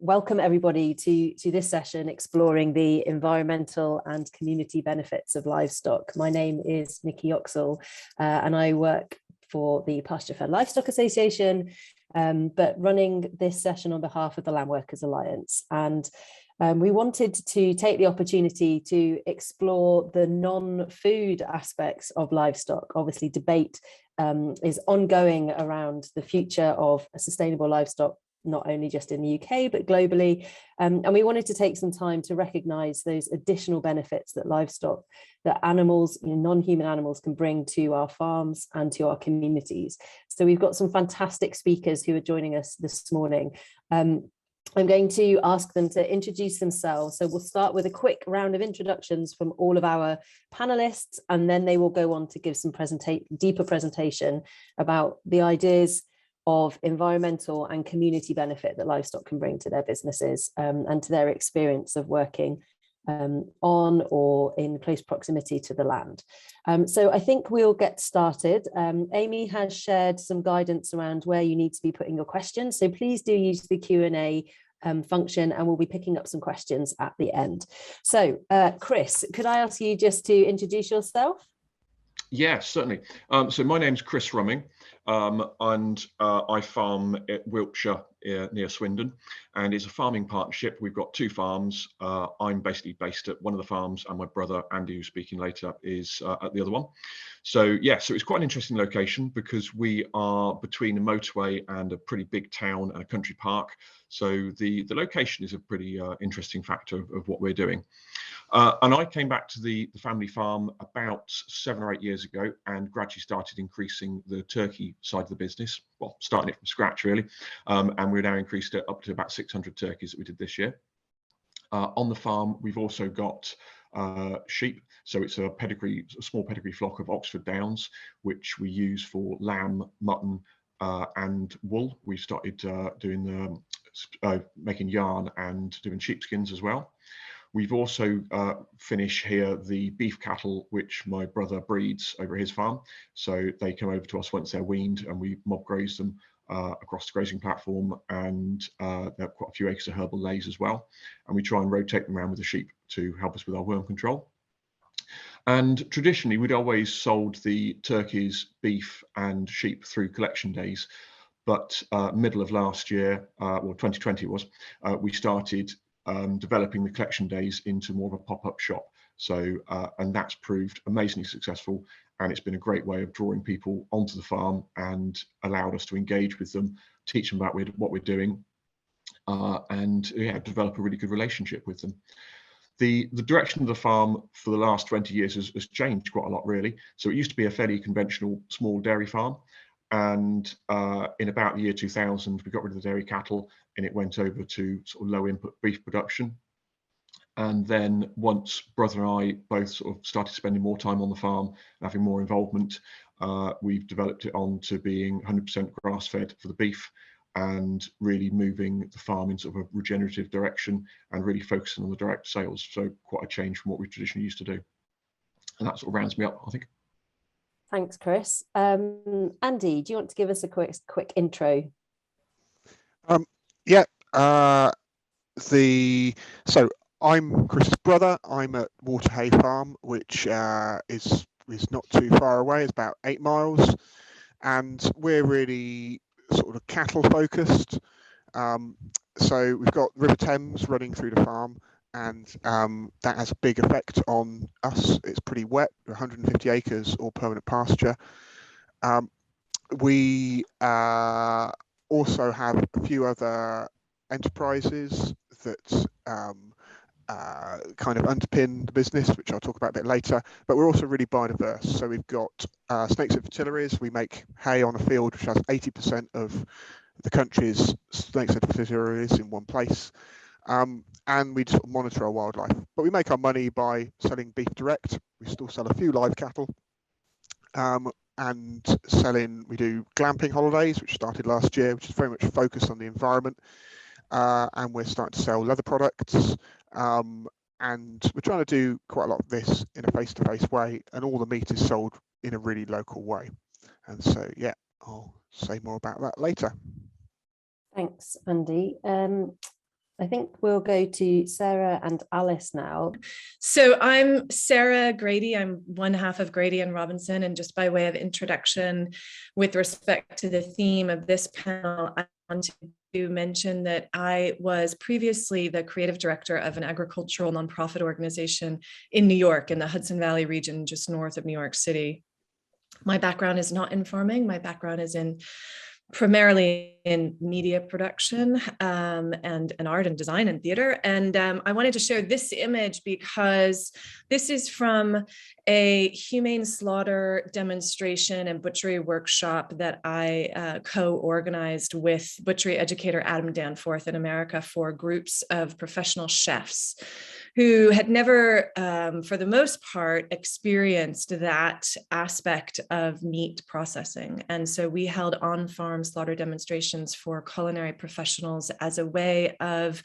Welcome everybody to this session exploring the environmental and community benefits of livestock. My name is Nikki Yoxall and I work for the Pasture Fed Livestock Association, but running this session on behalf of the Land Workers Alliance. And we wanted to take the opportunity to explore the non-food aspects of livestock. Obviously, debate is ongoing around the future of sustainable livestock, not only just in the UK, but globally. And we wanted to take some time to recognise those additional benefits that livestock, that animals, non-human animals can bring to our farms and to our communities. So we've got some fantastic speakers who are joining us this morning. I'm going to ask them to introduce themselves. So we'll start with a quick round of introductions from all of our panelists, and then they will go on to give some deeper presentation about the ideas of environmental and community benefit that livestock can bring to their businesses and to their experience of working on or in close proximity to the land. So I think we'll get started. Amy has shared some guidance around where you need to be putting your questions. So please do use the Q&A function, and we'll be picking up some questions at the end. So Chris, could I ask you just to introduce yourself? Yes, certainly. So my name's Chris Rumming, and I farm at Wiltshire near Swindon, and it's a farming partnership. We've got two farms. I'm basically based at one of the farms, and my brother Andy, who's speaking later, is at the other one. So yeah, so it's quite an interesting location because we are between a motorway and a pretty big town and a country park. So the location is a pretty interesting factor of what we're doing. And I came back to the family farm about 7 or 8 years ago and gradually started increasing the turkey side of the business, well, starting it from scratch really, and we've now increased it up to about 600 turkeys that we did this year. On the farm, we've also got sheep, so it's a small pedigree flock of Oxford Downs, which we use for lamb, mutton, and wool. We started doing making yarn and doing sheepskins as well. We've also finished here the beef cattle, which my brother breeds over his farm. So they come over to us once they're weaned, and we mob graze them across the grazing platform, and there are quite a few acres of herbal lays as well. And we try and rotate them around with the sheep to help us with our worm control. And traditionally, we'd always sold the turkeys, beef and sheep through collection days. But middle of last year, well, 2020 it was, we started developing the collection days into more of a pop-up shop. So, and that's proved amazingly successful. And it's been a great way of drawing people onto the farm and allowed us to engage with them, teach them about what we're doing, and yeah, develop a really good relationship with them. The direction of the farm for the last 20 years has changed quite a lot, really. So it used to be a fairly conventional small dairy farm. And in about the year 2000, we got rid of the dairy cattle and it went over to sort of low input beef production. And then once brother and I both sort of started spending more time on the farm and having more involvement, we've developed it on to being 100% grass fed for the beef and really moving the farm in sort of a regenerative direction and really focusing on the direct sales. So quite a change from what we traditionally used to do. And that sort of rounds me up, I think. Thanks, Chris. Andy, do you want to give us a quick intro? So I'm Chris's brother. I'm at Waterhay Farm, which is not too far away. It's about 8 miles, and we're really sort of cattle focused. So we've got River Thames running through the farm, and that has a big effect on us. It's pretty wet, 150 acres all permanent pasture. We also have a few other enterprises that kind of underpin the business, which I'll talk about a bit later, but we're also really biodiverse. So we've got snakes and fertilaries. We make hay on a field which has 80% of the country's snakes and fertilaries in one place. And we just monitor our wildlife, but we make our money by selling beef direct. We still sell a few live cattle, and we do glamping holidays, which started last year, which is very much focused on the environment, and we're starting to sell leather products, and we're trying to do quite a lot of this in a face-to-face way, and all the meat is sold in a really local way. And so yeah, I'll say more about that later. Thanks, Andy. I think we'll go to Sara and Alice now. So I'm Sara Grady. I'm one half of Grady and Robinson. And just by way of introduction, with respect to the theme of this panel, I want to mention that I was previously the creative director of an agricultural nonprofit organization in New York, in the Hudson Valley region, just north of New York City. My background is not in farming. My background is primarily in media production and art and design and theater. And I wanted to share this image because this is from a humane slaughter demonstration and butchery workshop that I co-organized with butchery educator Adam Danforth in America for groups of professional chefs who had never, for the most part, experienced that aspect of meat processing. And so we held on-farm slaughter demonstrations for culinary professionals as a way of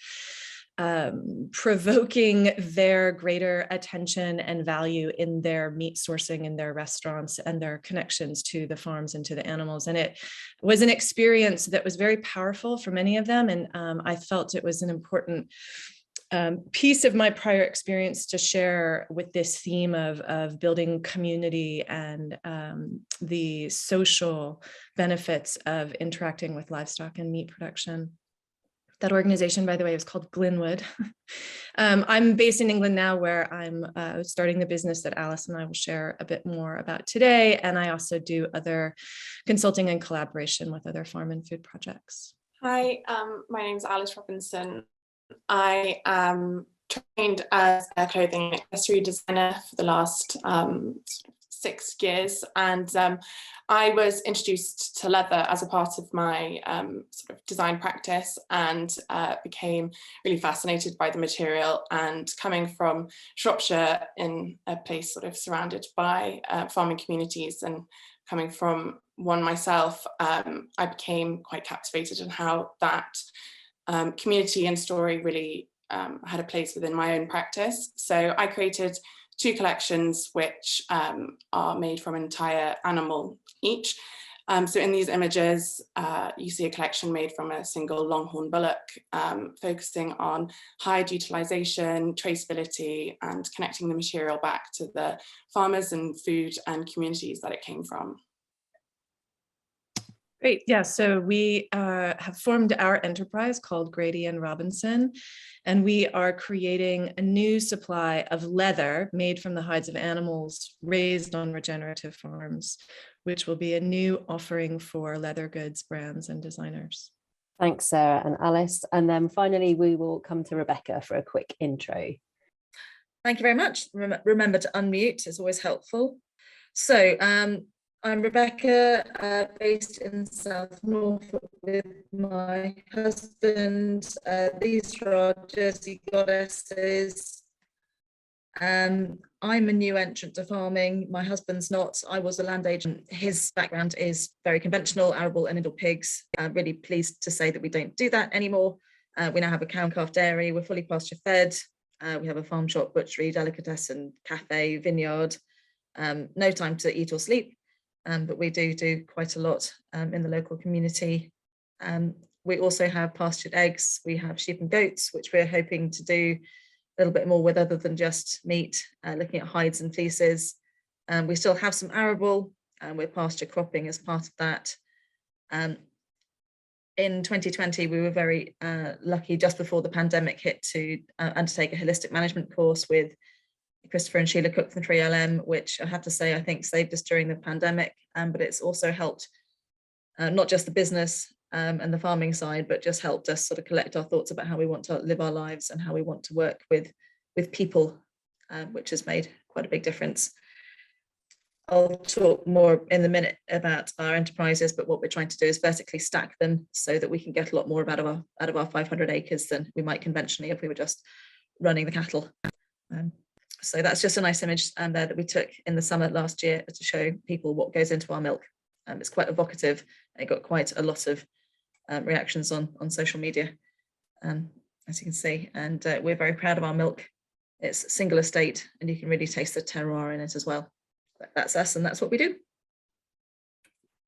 provoking their greater attention and value in their meat sourcing in their restaurants and their connections to the farms and to the animals. And it was an experience that was very powerful for many of them. And I felt it was an important piece of my prior experience to share with this theme of building community and the social benefits of interacting with livestock and meat production. That organization, by the way, is called Glenwood. I'm based in England now, where I'm starting the business that Alice and I will share a bit more about today. And I also do other consulting and collaboration with other farm and food projects. Hi, my name is Alice Robinson. I am trained as a clothing and accessory designer for the last 6 years, and I was introduced to leather as a part of my sort of design practice, and became really fascinated by the material. And coming from Shropshire, in a place sort of surrounded by farming communities, and coming from one myself, I became quite captivated in how that community and story really had a place within my own practice. So I created 2 collections which are made from an entire animal each. So in these images, you see a collection made from a single longhorn bullock, focusing on hide utilization, traceability, and connecting the material back to the farmers and food and communities that it came from. Great. Yeah, so we have formed our enterprise called Grady and Robinson, and we are creating a new supply of leather made from the hides of animals raised on regenerative farms, which will be a new offering for leather goods brands and designers. Thanks, Sara and Alice. And then finally, we will come to Rebecca for a quick intro. Thank you very much. Remember to unmute, it's always helpful. So I'm Rebecca, based in South Norfolk with my husband. These are our Jersey goddesses. I'm a new entrant to farming. My husband's not. I was a land agent. His background is very conventional, arable and indle pigs. I'm really pleased to say that we don't do that anymore. We now have a cow and calf dairy. We're fully pasture fed. We have a farm shop, butchery, delicatessen, cafe, vineyard. No time to eat or sleep. But we do quite a lot in the local community. We also have pastured eggs. We have sheep and goats, which we're hoping to do a little bit more with, other than just meat, looking at hides and fleeces. We still have some arable, and we're pasture cropping as part of that. In 2020, we were very lucky, just before the pandemic hit, to undertake a holistic management course with Christopher and Sheila Cook from 3LM, which I have to say I think saved us during the pandemic, but it's also helped not just the business and the farming side, but just helped us sort of collect our thoughts about how we want to live our lives and how we want to work with people, which has made quite a big difference. I'll talk more in a minute about our enterprises, but what we're trying to do is vertically stack them so that we can get a lot more out of our 500 acres than we might conventionally if we were just running the cattle. So that's just a nice image there that we took in the summer last year to show people what goes into our milk. It's quite evocative. It got quite a lot of reactions on social media, as you can see, and we're very proud of our milk. It's single estate, and you can really taste the terroir in it as well. That's us, and that's what we do.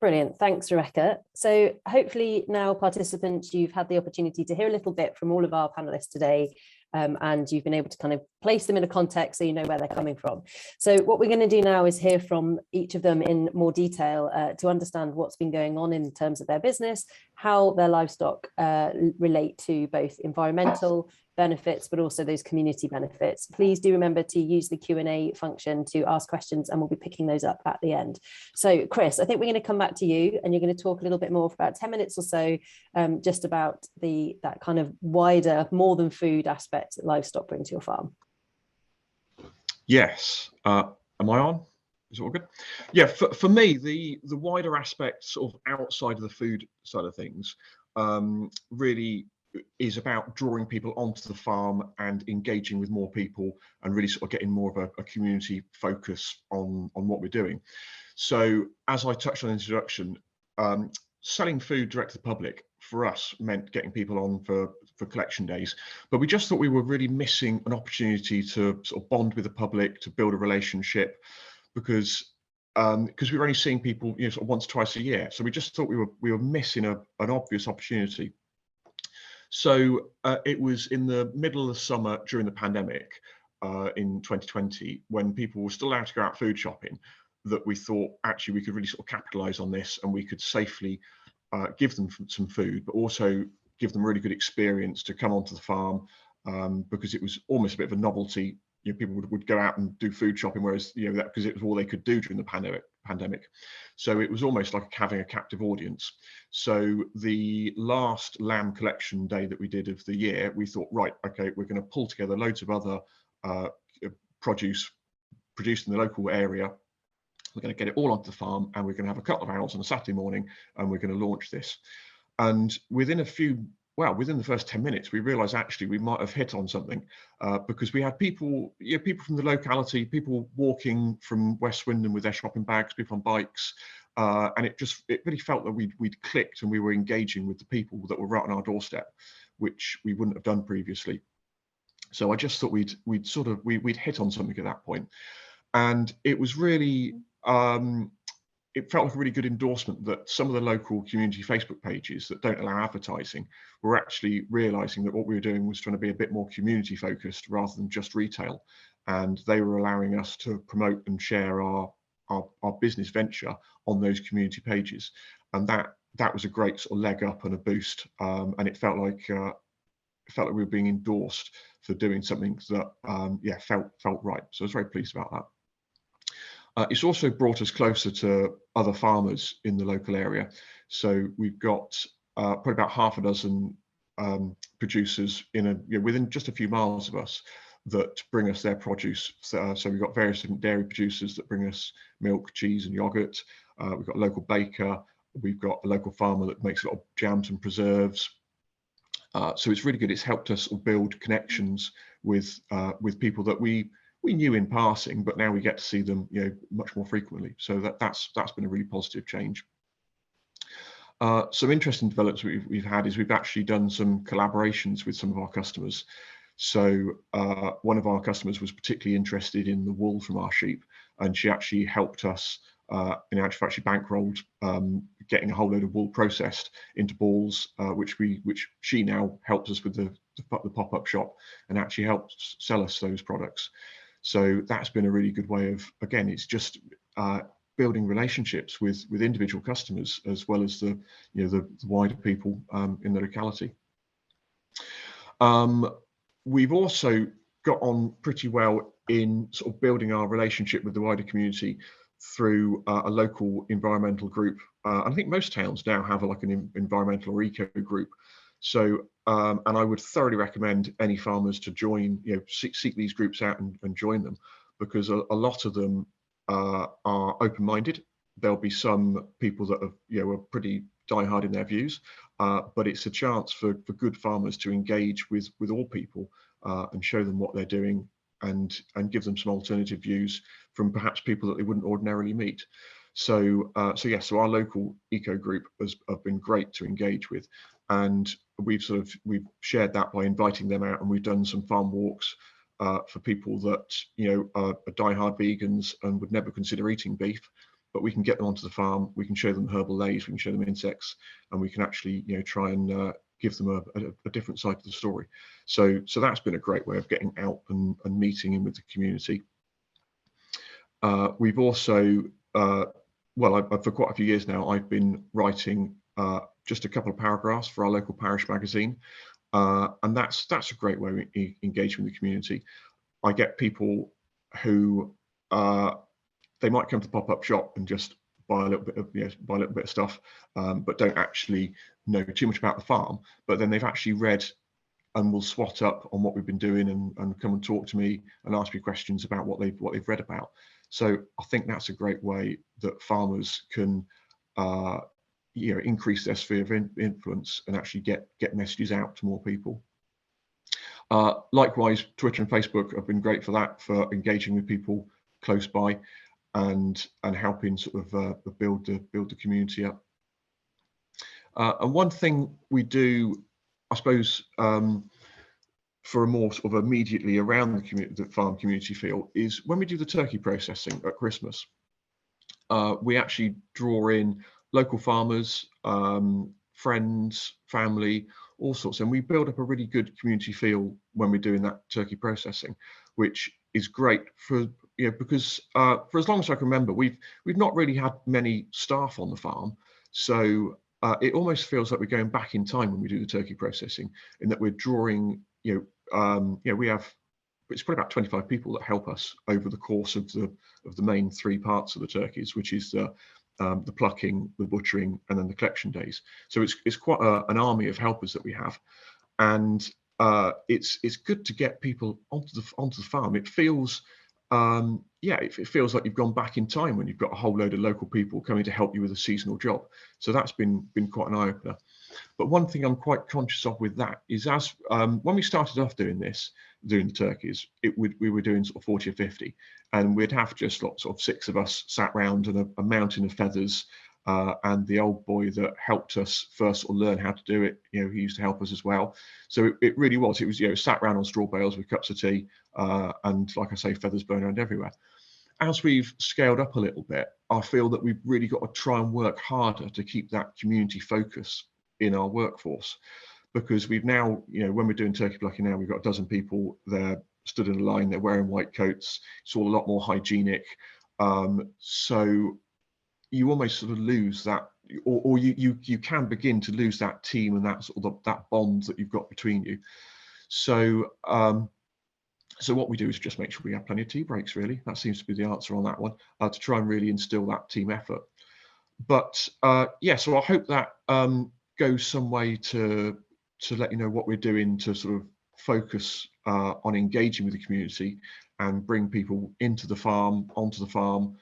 Brilliant. Thanks, Rebecca. So hopefully now, participants, you've had the opportunity to hear a little bit from all of our panelists today, and you've been able to kind of place them in a context so you know where they're coming from. So what we're going to do now is hear from each of them in more detail to understand what's been going on in terms of their business, how their livestock relate to both environmental benefits, but also those community benefits. Please do remember to use the Q&A function to ask questions, and we'll be picking those up at the end. So Chris, I think we're going to come back to you, and you're going to talk a little bit more for about 10 minutes or so, just about that kind of wider, more than food aspect that livestock bring to your farm. Yes. Am I on? Is it all good? Yeah, for me, the wider aspects of outside of the food side of things really is about drawing people onto the farm and engaging with more people and really sort of getting more of a community focus on what we're doing. So as I touched on in the introduction, selling food direct to the public for us meant getting people on for collection days, but we just thought we were really missing an opportunity to sort of bond with the public, to build a relationship, because we were only seeing people, you know, sort of once, twice a year. So we just thought we were missing an obvious opportunity. So it was in the middle of the summer during the pandemic in 2020, when people were still allowed to go out food shopping, that we thought actually we could really sort of capitalize on this, and we could safely give them some food, but also give them a really good experience to come onto the farm, because it was almost a bit of a novelty. You know, people would go out and do food shopping, whereas, you know, that because it was all they could do during the pandemic. So it was almost like having a captive audience. So the last lamb collection day that we did of the year, we thought, right, okay, we're going to pull together loads of other produce produced in the local area. We're going to get it all onto the farm, and we're going to have a couple of hours on a Saturday morning, and we're going to launch this. And within the first 10 minutes, we realized actually we might have hit on something, because we had people, you know, people from the locality, people walking from West Swindon with their shopping bags, people on bikes, and it really felt that we'd clicked, and we were engaging with the people that were right on our doorstep, which we wouldn't have done previously. So I just thought we'd hit on something at that point. And it was really, it felt like a really good endorsement that some of the local community Facebook pages that don't allow advertising were actually realizing that what we were doing was trying to be a bit more community focused rather than just retail. And they were allowing us to promote and share our business venture on those community pages. And that was a great sort of leg up and a boost. And it felt like we were being endorsed for doing something that felt right. So I was very pleased about that. It's also brought us closer to other farmers in the local area. So we've got probably about half a dozen producers within just a few miles of us that bring us their produce. So we've got various different dairy producers that bring us milk, cheese and yogurt. We've got a local baker. We've got a local farmer that makes a lot of jams and preserves. So it's really good. It's helped us build connections with people that we knew in passing, but now we get to see them, you know, much more frequently. So that's been a really positive change. Some interesting developments we've had is we've actually done some collaborations with some of our customers. So one of our customers was particularly interested in the wool from our sheep, and she actually helped us and actually bankrolled getting a whole load of wool processed into balls, which she now helps us with the pop-up shop and actually helps sell us those products. So that's been a really good way of, again, it's just building relationships with individual customers as well as the wider people in the locality. We've also got on pretty well in sort of building our relationship with the wider community through a local environmental group. I think most towns now have like an environmental or eco group. So, and I would thoroughly recommend any farmers to join, seek these groups out and join them, because a lot of them are open-minded. There'll be some people that are pretty diehard in their views, but it's a chance for good farmers to engage with all people and show them what they're doing and give them some alternative views from perhaps people that they wouldn't ordinarily meet. So our local eco group have been great to engage with, and we've shared that by inviting them out, and we've done some farm walks for people that are diehard vegans and would never consider eating beef, but we can get them onto the farm, we can show them herbal leys, we can show them insects, and we can actually, you know, try and give them a different side of the story. So that's been a great way of getting out and meeting in with the community. We've also, well, for quite a few years now, I've been writing just a couple of paragraphs for our local parish magazine, and that's a great way of engaging with the community. I get people who they might come to the pop-up shop and just buy a little bit of stuff, but don't actually know too much about the farm. But then they've actually read and will swat up on what we've been doing and come and talk to me and ask me questions about what they've read about. So I think that's a great way that farmers can you know, increase their sphere of influence and actually get messages out to more people. Likewise, Twitter and Facebook have been great for that, for engaging with people close by and helping sort of build the community up. And one thing we do, I suppose, for a more sort of immediately around the community, the farm community feel, is when we do the turkey processing at Christmas. We actually draw in local farmers, friends, family, all sorts, and we build up a really good community feel when we're doing that turkey processing, which is great for, you know, because for as long as I can remember, we've not really had many staff on the farm, so it almost feels like we're going back in time when we do the turkey processing, in that we're drawing, you know, we have, it's probably about 25 people that help us over the course of the main three parts of the turkeys, which is the plucking, the butchering, and then the collection days. So it's quite an army of helpers that we have, and it's good to get people onto the farm. It feels yeah, it feels like you've gone back in time when you've got a whole load of local people coming to help you with a seasonal job. So that's been quite an eye-opener. But one thing I'm quite conscious of with that is, as when we started off doing the turkeys, we were doing sort of 40 or 50, and we'd have just sort of 6 of us sat round and a mountain of feathers, and the old boy that helped us first sort of learn how to do it, you know, he used to help us as well. So it really was, you know, sat round on straw bales with cups of tea, and like I say, feathers burn around everywhere. As we've scaled up a little bit, I feel that we've really got to try and work harder to keep that community focus in our workforce, because we've now, you know, when we're doing turkey plucking now, we've got a dozen people there stood in a line, they're wearing white coats, it's all a lot more hygienic, so you almost sort of lose that, or you can begin to lose that team and that sort of that bond that you've got between you. So so what we do is just make sure we have plenty of tea breaks, really. That seems to be the answer on that one, to try and really instill that team effort. But yeah, so I hope that goes some way to let you know what we're doing to sort of focus on engaging with the community and bring people into the farm, onto the farm,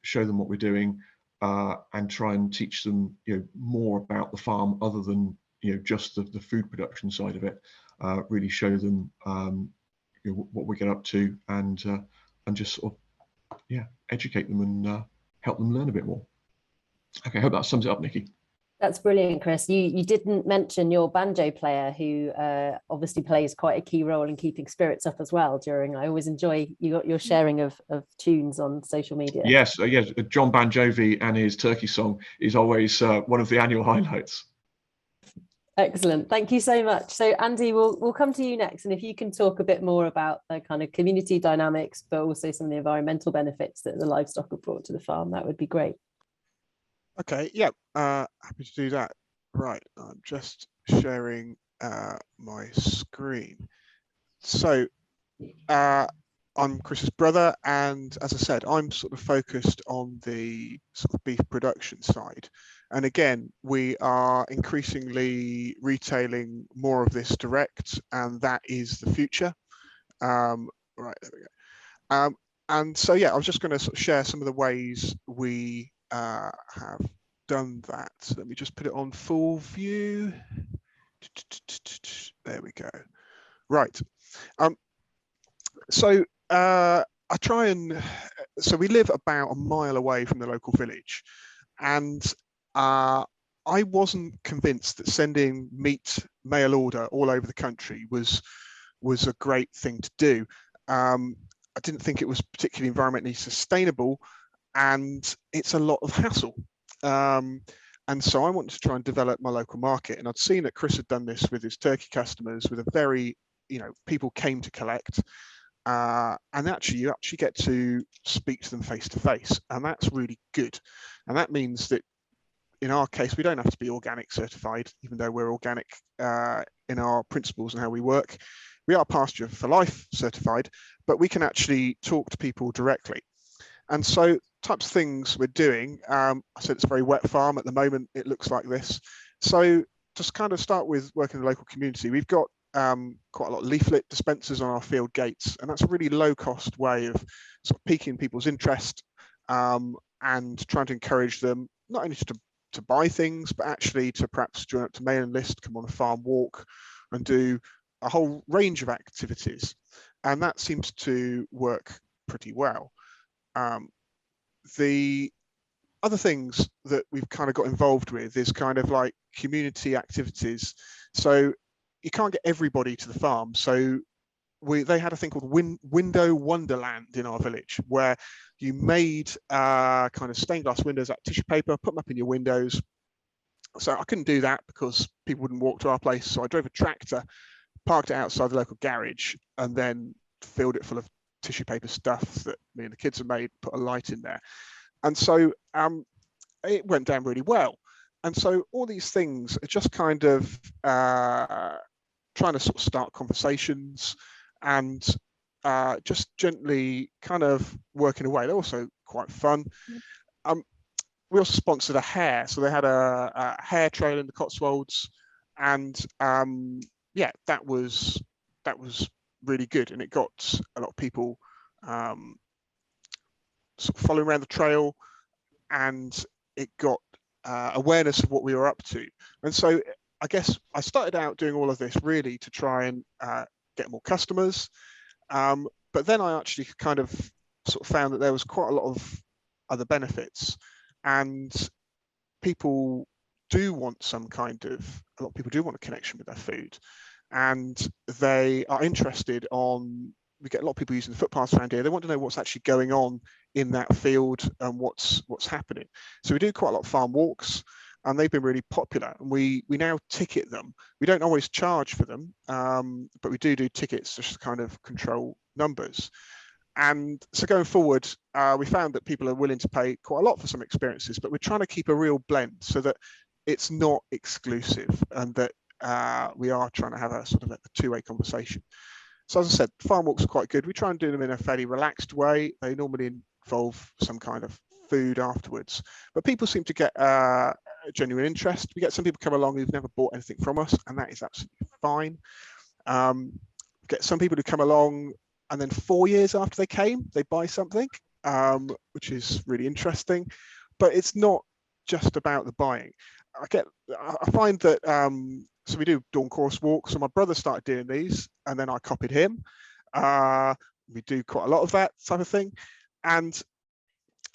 show them what we're doing, and try and teach them, you know, more about the farm other than, you know, just the food production side of it. Really show them you know, what we get up to, and just sort of, yeah, educate them and help them learn a bit more. Okay, I hope that sums it up, Nikki. That's brilliant, Chris. You didn't mention your banjo player, who obviously plays quite a key role in keeping spirits up as well during. I always enjoy your sharing of tunes on social media. Yes, yes. John Banjovi and his turkey song is always one of the annual highlights. Excellent. Thank you so much. So Andy, we'll come to you next. And if you can talk a bit more about the kind of community dynamics, but also some of the environmental benefits that the livestock have brought to the farm, that would be great. Okay, yeah, happy to do that. Right, I'm just sharing my screen. So I'm Chris's brother, and as I said, I'm sort of focused on the sort of beef production side. And again, we are increasingly retailing more of this direct, and that is the future. Right, there we go. And so, yeah, I was just going to sort of share some of the ways we have done that. So let me just put it on full view. There we go. Right. So I try and, so we live about a mile away from the local village, and I wasn't convinced that sending meat mail order all over the country was a great thing to do. I didn't think it was particularly environmentally sustainable, and it's a lot of hassle. And so I wanted to try and develop my local market. And I'd seen that Chris had done this with his turkey customers with a very, people came to collect. And actually, you actually get to speak to them face to face. And that's really good. And that means that in our case, we don't have to be organic certified, even though we're organic in our principles and how we work. We are Pasture for Life certified, but we can actually talk to people directly. And so types of things we're doing, I said it's a very wet farm at the moment, it looks like this. So just kind of start with working in the local community. We've got quite a lot of leaflet dispensers on our field gates, and that's a really low cost way of sort of piquing people's interest and trying to encourage them not only to buy things, but actually to perhaps join up to mailing list, come on a farm walk and do a whole range of activities. And that seems to work pretty well. The other things that we've kind of got involved with is kind of like community activities. So you can't get everybody to the farm. So they had a thing called Window Wonderland in our village, where you made kind of stained glass windows out of tissue paper, put them up in your windows. So I couldn't do that because people wouldn't walk to our place. So I drove a tractor, parked it outside the local garage, and then filled it full of tissue paper stuff that me and the kids have made, put a light in there. And so it went down really well. And so all these things are just kind of trying to sort of start conversations and just gently kind of working away. They're also quite fun. We also sponsored a hare. So they had a hare trail in the Cotswolds, and yeah, that was really good, and it got a lot of people sort of following around the trail, and it got awareness of what we were up to. And so I guess I started out doing all of this really to try and get more customers, but then I actually kind of sort of found that there was quite a lot of other benefits, and people do want a lot of people do want a connection with their food, and they are interested we get a lot of people using the footpaths around here. They want to know what's actually going on in that field and what's happening. So we do quite a lot of farm walks, and they've been really popular. And we now ticket them. We don't always charge for them, but we do tickets just to kind of control numbers. And so going forward, we found that people are willing to pay quite a lot for some experiences, but we're trying to keep a real blend so that it's not exclusive, and that we are trying to have a sort of a two-way conversation. So as I said, farm walks are quite good. We try and do them in a fairly relaxed way. They normally involve some kind of food afterwards, but people seem to get a genuine interest. We get some people come along who've never bought anything from us, and that is absolutely fine. Get some people who come along and then 4 years after they came, they buy something, which is really interesting. But it's not just about the buying. I find that so we do dawn course walks. So my brother started doing these, and then I copied him. We do quite a lot of that type of thing, and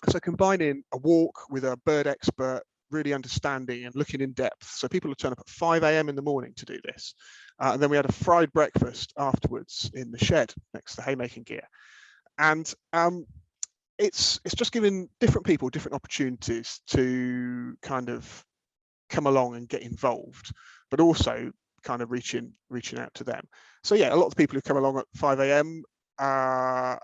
so combining a walk with a bird expert, really understanding and looking in depth. So people will turn up at 5 a.m. in the morning to do this, and then we had a fried breakfast afterwards in the shed next to the haymaking gear, and it's just giving different people different opportunities to kind of come along and get involved, but also kind of reaching out to them. So yeah, a lot of the people who come along at 5 a.m. Are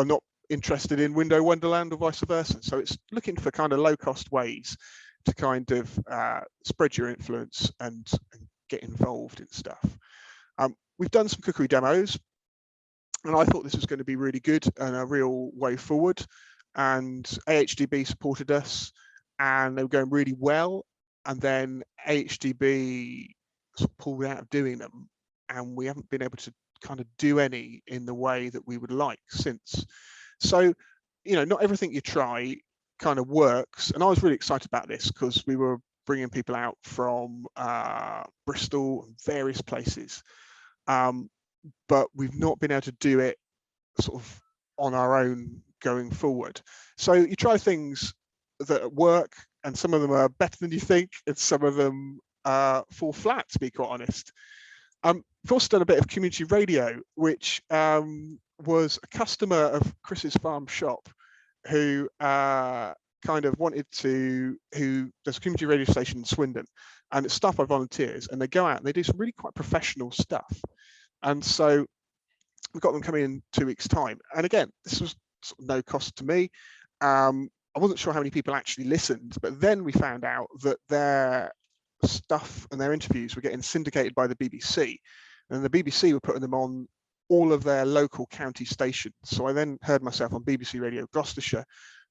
not interested in Window Wonderland or vice versa. So it's looking for kind of low cost ways to kind of spread your influence and get involved in stuff. We've done some cookery demos, and I thought this was going to be really good and a real way forward. And AHDB supported us, and they were going really well. And then AHDB sort of pulled out of doing them, and we haven't been able to kind of do any in the way that we would like since. So, not everything you try kind of works. And I was really excited about this because we were bringing people out from Bristol and various places, but we've not been able to do it sort of on our own going forward. So you try things that work, and some of them are better than you think, and some of them fall flat, to be quite honest. We've also done a bit of community radio, which was a customer of Chris's farm shop who kind of wanted to, there's a community radio station in Swindon, and it's staffed by volunteers, and they go out and they do some really quite professional stuff. And so we've got them coming in 2 weeks' time. And again, this was sort of no cost to me. I wasn't sure how many people actually listened, but then we found out that their stuff and their interviews were getting syndicated by the BBC, and the BBC were putting them on all of their local county stations. So I then heard myself on BBC Radio Gloucestershire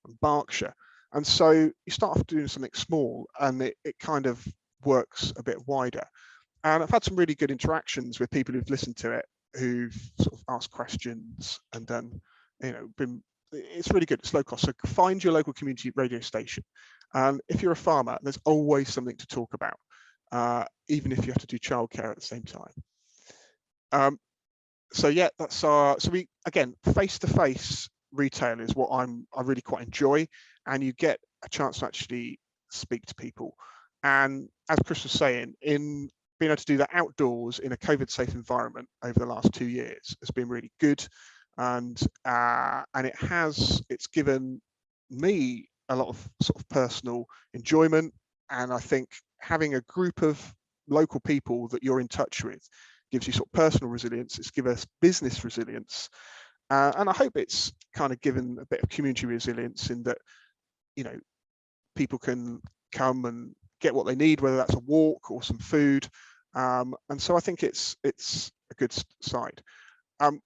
and Berkshire. And so you start off doing something small, and it kind of works a bit wider. And I've had some really good interactions with people who've listened to it, who've sort of asked questions and done, it's really good. It's low cost. So find your local community radio station. And if you're a farmer, there's always something to talk about, even if you have to do childcare at the same time. So yeah, that's so we, again, face-to-face retail is what I really quite enjoy, and you get a chance to actually speak to people. And as Chris was saying, in being able to do that outdoors in a COVID-safe environment over the last 2 years has been really good, and it's given me a lot of sort of personal enjoyment. And I think having a group of local people that you're in touch with gives you sort of personal resilience. It's given us business resilience, and I hope it's kind of given a bit of community resilience in that, people can come and get what they need, whether that's a walk or some food. And so I think it's a good side. Talking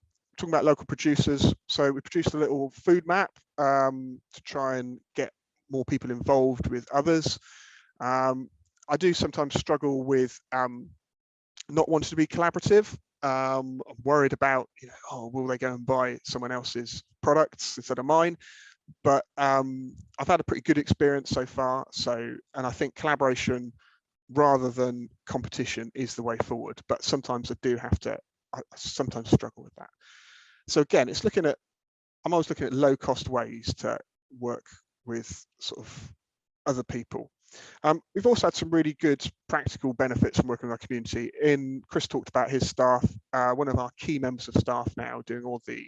about local producers, so we produced a little food map to try and get more people involved with others. I do sometimes struggle with not wanting to be collaborative. I'm worried about, will they go and buy someone else's products instead of mine? But I've had a pretty good experience so far. And I think collaboration rather than competition is the way forward. But sometimes I sometimes struggle with that. So again, I'm always looking at low cost ways to work with sort of other people. We've also had some really good practical benefits from working with our community. Chris talked about his staff. One of our key members of staff now doing all the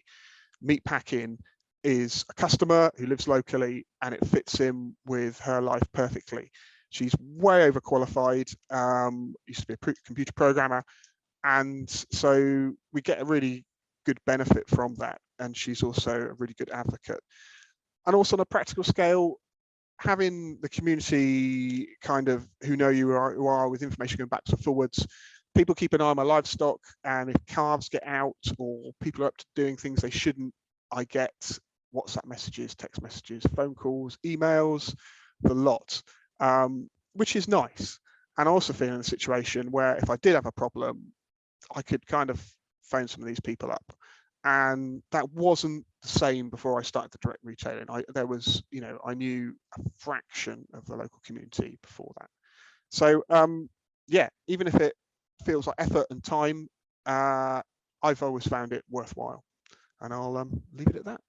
meat packing is a customer who lives locally, and it fits in with her life perfectly. She's way overqualified, used to be a computer programmer, and so we get a really good benefit from that. And she's also a really good advocate. And also on a practical scale, having the community kind of who know who are with information going backwards and forwards. People keep an eye on my livestock, and if calves get out or people are up to doing things they shouldn't, I get WhatsApp messages, text messages, phone calls, emails, the lot, which is nice. And I also feel in a situation where if I did have a problem, I could kind of phone some of these people up. And that wasn't the same before I started the direct retailing. I knew a fraction of the local community before that. So yeah, even if it feels like effort and time, I've always found it worthwhile. And I'll leave it at that.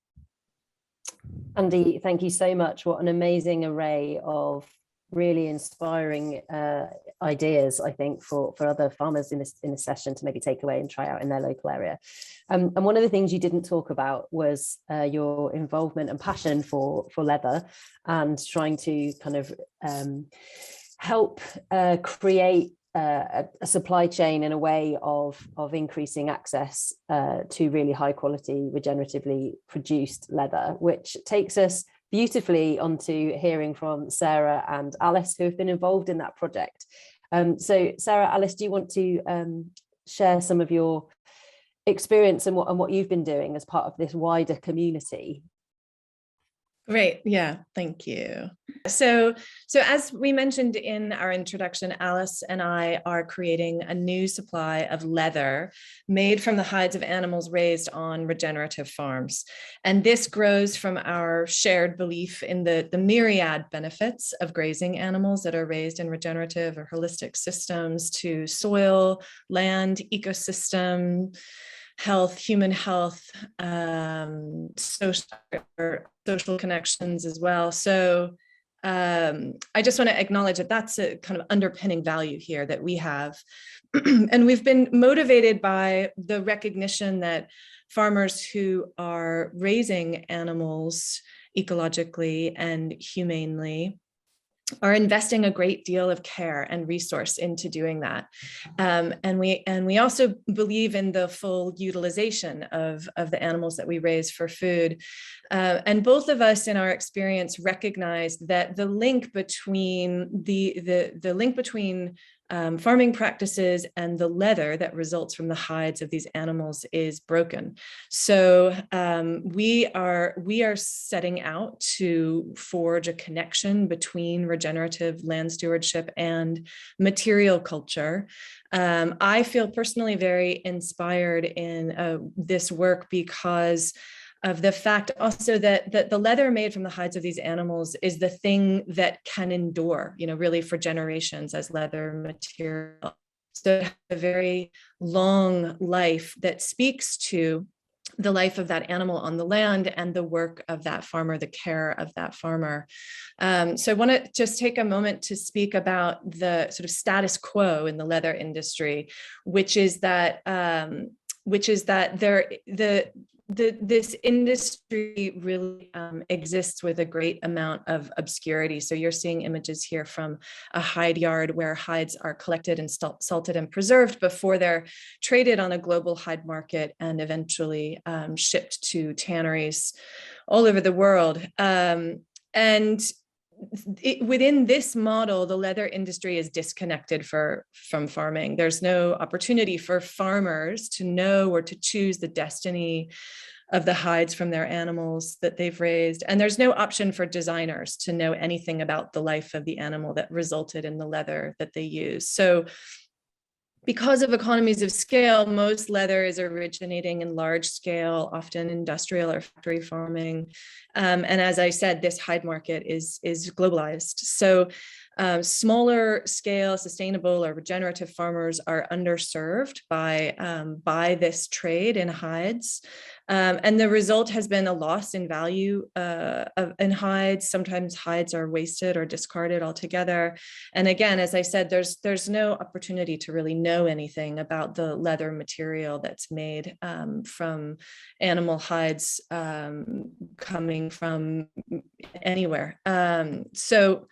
Andy, thank you so much. What an amazing array of really inspiring ideas, I think, for other farmers in this session to maybe take away and try out in their local area. And one of the things you didn't talk about was your involvement and passion for leather, and trying to kind of help create a supply chain in a way of increasing access to really high quality regeneratively produced leather, which takes us beautifully onto hearing from Sara and Alice, who have been involved in that project. So Sara, Alice, do you want to share some of your experience and what you've been doing as part of this wider community? Great. Yeah, thank you. So as we mentioned in our introduction, Alice and I are creating a new supply of leather made from the hides of animals raised on regenerative farms. And this grows from our shared belief in the myriad benefits of grazing animals that are raised in regenerative or holistic systems to soil, land, ecosystem, health, human health, social connections as well. So I just want to acknowledge that that's a kind of underpinning value here that we have. And we've been motivated by the recognition that farmers who are raising animals ecologically and humanely, are investing a great deal of care and resource into doing that. And we also believe in the full utilization of the animals that we raise for food. And both of us in our experience recognize that the link between the link between farming practices and the leather that results from the hides of these animals is broken. So we are setting out to forge a connection between regenerative land stewardship and material culture. I feel personally very inspired in this work because of the fact also that the leather made from the hides of these animals is the thing that can endure, really for generations as leather material. So it has a very long life that speaks to the life of that animal on the land and the work of that farmer, the care of that farmer. So I want to just take a moment to speak about the sort of status quo in the leather industry, which is that this industry really exists with a great amount of obscurity. So you're seeing images here from a hide yard where hides are collected and salted and preserved before they're traded on a global hide market and eventually shipped to tanneries all over the world. Within this model, the leather industry is disconnected from farming. There's no opportunity for farmers to know or to choose the destiny of the hides from their animals that they've raised. And there's no option for designers to know anything about the life of the animal that resulted in the leather that they use. So because of economies of scale, most leather is originating in large scale, often industrial or factory farming. And as I said, this hide market is globalized. So smaller scale, sustainable or regenerative farmers are underserved by this trade in hides. And the result has been a loss in value in hides. Sometimes hides are wasted or discarded altogether. And again, as I said, there's no opportunity to really know anything about the leather material that's made from animal hides coming from anywhere. So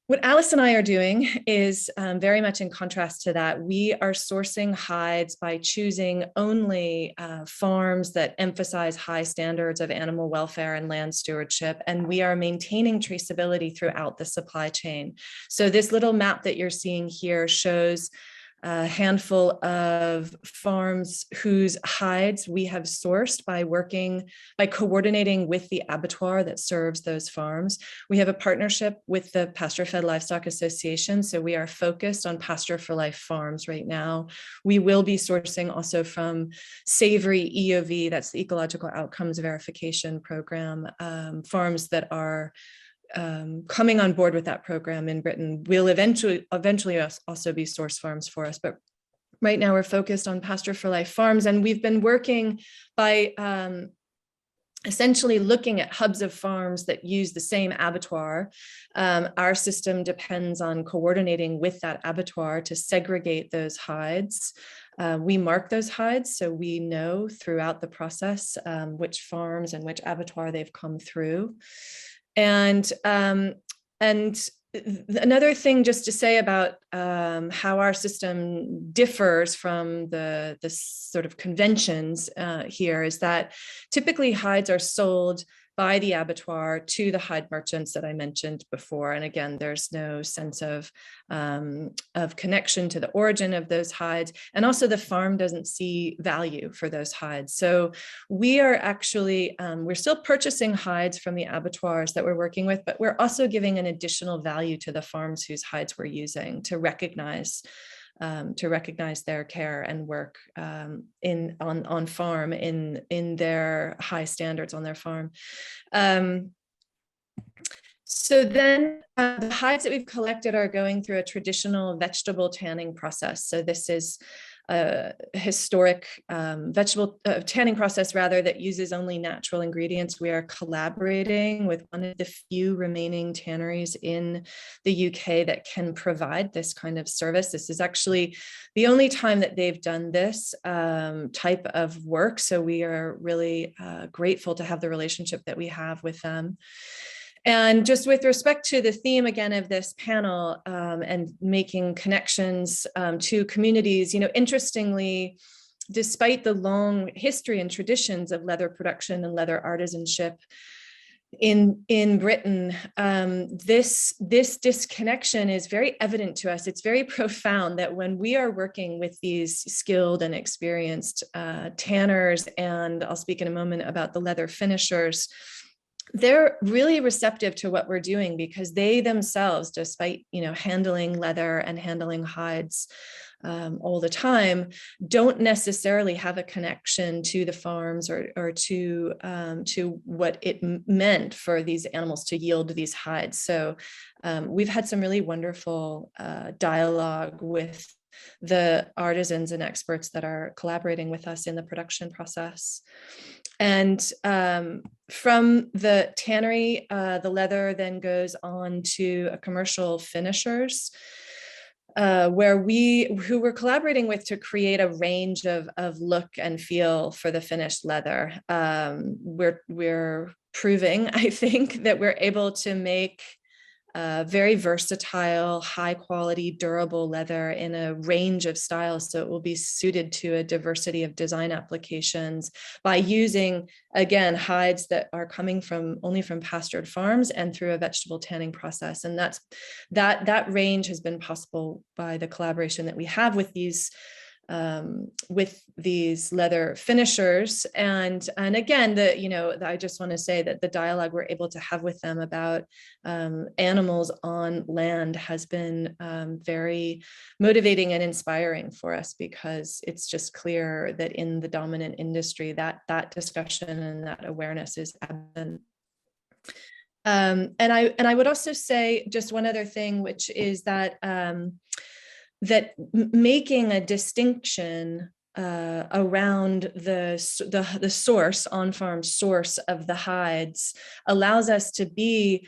what Alice and I are doing is very much in contrast to that. We are sourcing hides by choosing only farms that emphasize high standards of animal welfare and land stewardship, and we are maintaining traceability throughout the supply chain. So this little map that you're seeing here shows a handful of farms whose hides we have sourced by coordinating with the abattoir that serves those farms. We have a partnership with the Pasture-Fed Livestock Association, so we are focused on pasture for life farms right now. We will be sourcing also from Savory EOV, that's the Ecological Outcomes Verification Program, farms that are coming on board with that program in Britain will eventually also be source farms for us. But right now we're focused on pasture for life farms, and we've been working by essentially looking at hubs of farms that use the same abattoir. Our system depends on coordinating with that abattoir to segregate those hides. We mark those hides so we know throughout the process which farms and which abattoir they've come through. And another thing just to say about how our system differs from the sort of conventions here is that typically hides are sold by the abattoir to the hide merchants that I mentioned before. And again, there's no sense of connection to the origin of those hides. And also the farm doesn't see value for those hides. So we are actually, we're still purchasing hides from the abattoirs that we're working with, but we're also giving an additional value to the farms whose hides we're using to recognize their care and work on farm in their high standards on their farm. So then the hides that we've collected are going through a traditional vegetable tanning process. So this is historic vegetable tanning process rather that uses only natural ingredients. We are collaborating with one of the few remaining tanneries in the UK that can provide this kind of service. This is actually the only time that they've done this type of work. So we are really grateful to have the relationship that we have with them. And just with respect to the theme again of this panel and making connections to communities, interestingly, despite the long history and traditions of leather production and leather artisanship in Britain, this disconnection is very evident to us. It's very profound that when we are working with these skilled and experienced tanners, and I'll speak in a moment about the leather finishers, they're really receptive to what we're doing because they themselves, despite handling leather and handling hides all the time, don't necessarily have a connection to the farms or to what it meant for these animals to yield these hides. So we've had some really wonderful dialogue with the artisans and experts that are collaborating with us in the production process. And from the tannery, the leather then goes on to a commercial finishers, who we're collaborating with to create a range of look and feel for the finished leather. We're proving, I think, that we're able to make very versatile, high quality, durable leather in a range of styles. So it will be suited to a diversity of design applications by using, again, hides that are coming only from pastured farms and through a vegetable tanning process. And that range has been possible by the collaboration that we have with these leather finishers. And again, I just want to say that the dialogue we're able to have with them about animals on land has been very motivating and inspiring for us, because it's just clear that in the dominant industry that discussion and that awareness is absent. And I would also say just one other thing, which is that that making a distinction around the source, on-farm source of the hides allows us to be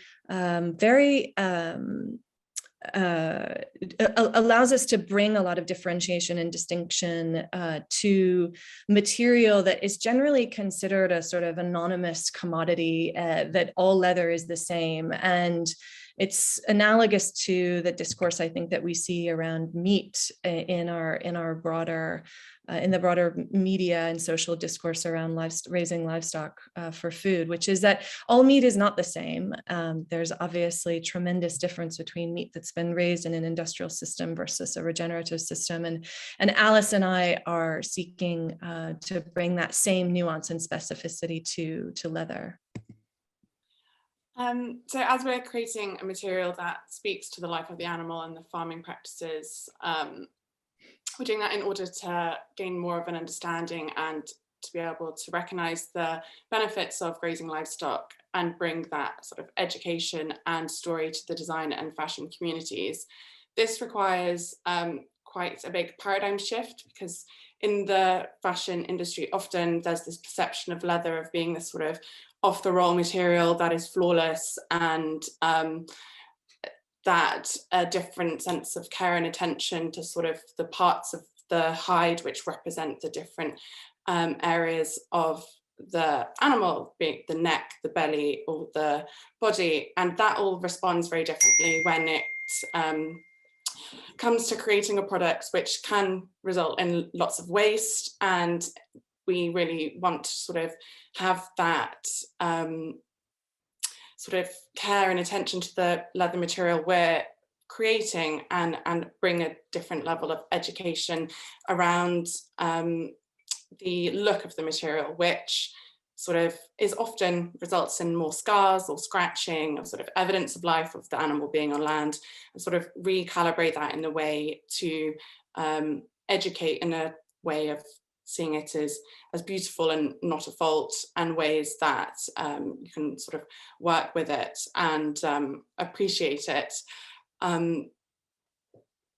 allows us to bring a lot of differentiation and distinction to material that is generally considered a sort of anonymous commodity, that all leather is the same. And it's analogous to the discourse, I think, that we see around meat in our broader in the broader media and social discourse around raising livestock for food, which is that all meat is not the same. There's obviously tremendous difference between meat that's been raised in an industrial system versus a regenerative system. And Alice and I are seeking to bring that same nuance and specificity to leather. So as we're creating a material that speaks to the life of the animal and the farming practices, we're doing that in order to gain more of an understanding and to be able to recognise the benefits of grazing livestock and bring that sort of education and story to the design and fashion communities. This requires quite a big paradigm shift, because in the fashion industry, often there's this perception of leather of being this sort of off the roll material that is flawless, and that a different sense of care and attention to sort of the parts of the hide which represent the different areas of the animal, being the neck, the belly, or the body, and that all responds very differently when it comes to creating a product, which can result in lots of waste. And we really want to sort of have that sort of care and attention to the leather material we're creating, and bring a different level of education around the look of the material, which sort of is often results in more scars or scratching, or sort of evidence of life of the animal being on land, and sort of recalibrate that in a way to educate in a way of seeing it as beautiful and not a fault, and ways that you can sort of work with it and appreciate it.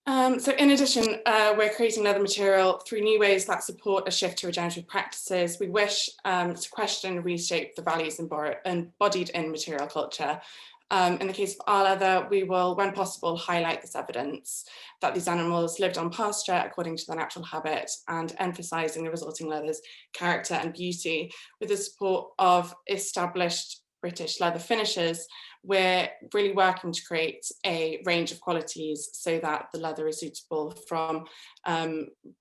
So in addition, we're creating leather material through new ways that support a shift to regenerative practices. We wish to question and reshape the values embodied in material culture. In the case of our leather, we will, when possible, highlight this evidence that these animals lived on pasture according to their natural habit, and emphasising the resulting leather's character and beauty. With the support of established British leather finishers, we're really working to create a range of qualities so that the leather is suitable, from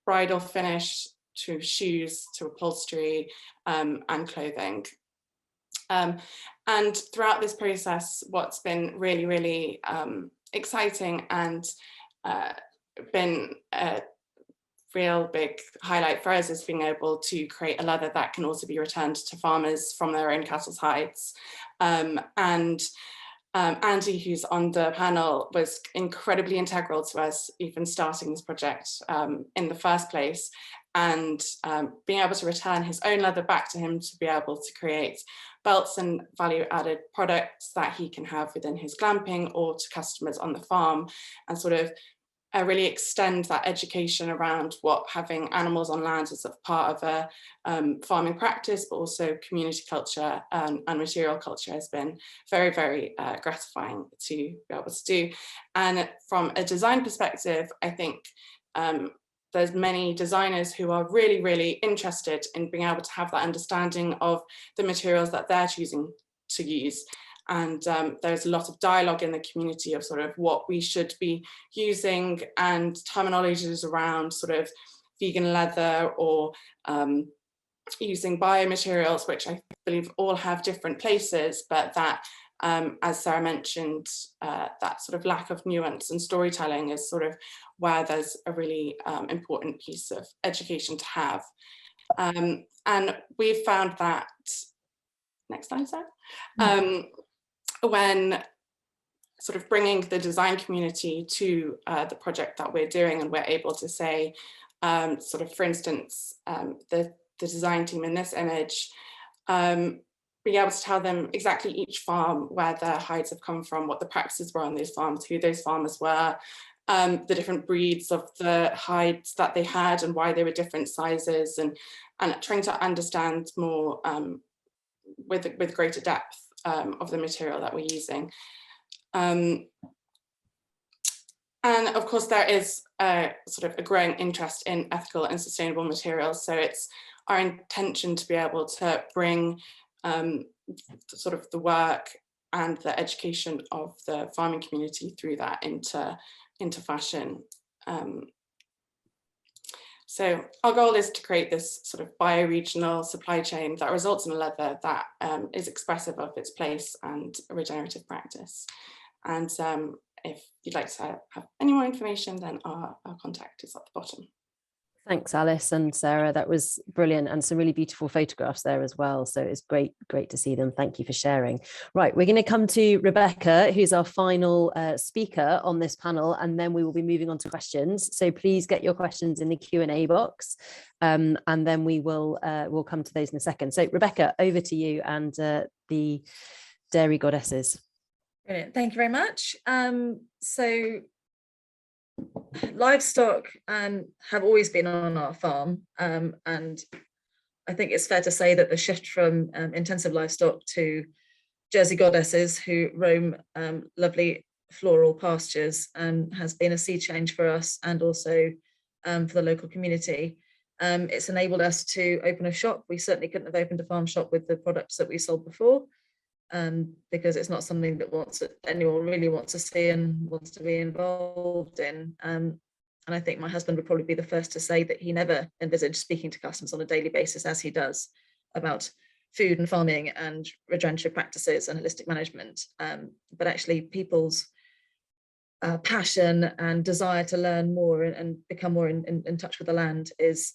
bridal finish to shoes to upholstery and clothing. And throughout this process, what's been really, really exciting and been a real big highlight for us is being able to create a leather that can also be returned to farmers from their own cattle's hides. Andy, who's on the panel, was incredibly integral to us even starting this project in the first place, and being able to return his own leather back to him to be able to create belts and value-added products that he can have within his glamping or to customers on the farm, and sort of really extend that education around what having animals on land is a part of a farming practice, but also community culture and material culture has been very, very gratifying to be able to do. And from a design perspective, I think there's many designers who are really, really interested in being able to have that understanding of the materials that they're choosing to use. And there's a lot of dialogue in the community of sort of what we should be using, and terminologies around sort of vegan leather or using biomaterials, which I believe all have different places, but that, as Sarah mentioned, that sort of lack of nuance and storytelling is sort of where there's a really important piece of education to have. And we've found that, next slide, Sarah, when sort of bringing the design community to the project that we're doing, and we're able to say, sort of, for instance, the design team in this image, being able to tell them exactly each farm where their hides have come from, what the practices were on those farms, who those farmers were, the different breeds of the hides that they had and why they were different sizes, and trying to understand more with greater depth of the material that we're using. And of course, there is sort of a growing interest in ethical and sustainable materials. So it's our intention to be able to bring sort of the work and the education of the farming community through that into fashion. So our goal is to create this sort of bioregional supply chain that results in a leather that is expressive of its place and a regenerative practice. And if you'd like to have any more information, then our contact is at the bottom. Thanks, Alice and Sarah. That was brilliant, and some really beautiful photographs there as well. So it's great to see them. Thank you for sharing. Right, we're going to come to Rebecca, who's our final speaker on this panel, and then we will be moving on to questions. So please get your questions in the Q&A box, and then we'll come to those in a second. So Rebecca, over to you and the dairy goddesses. Brilliant. Thank you very much. So livestock have always been on our farm, and I think it's fair to say that the shift from intensive livestock to Jersey goddesses who roam lovely floral pastures has been a sea change for us, and also for the local community. It's enabled us to open a shop. We certainly couldn't have opened a farm shop with the products that we sold before, because it's not something that anyone really wants to see and wants to be involved in. And I think my husband would probably be the first to say that he never envisaged speaking to customers on a daily basis as he does about food and farming and regenerative practices and holistic management. But actually people's passion and desire to learn more and become more in touch with the land is,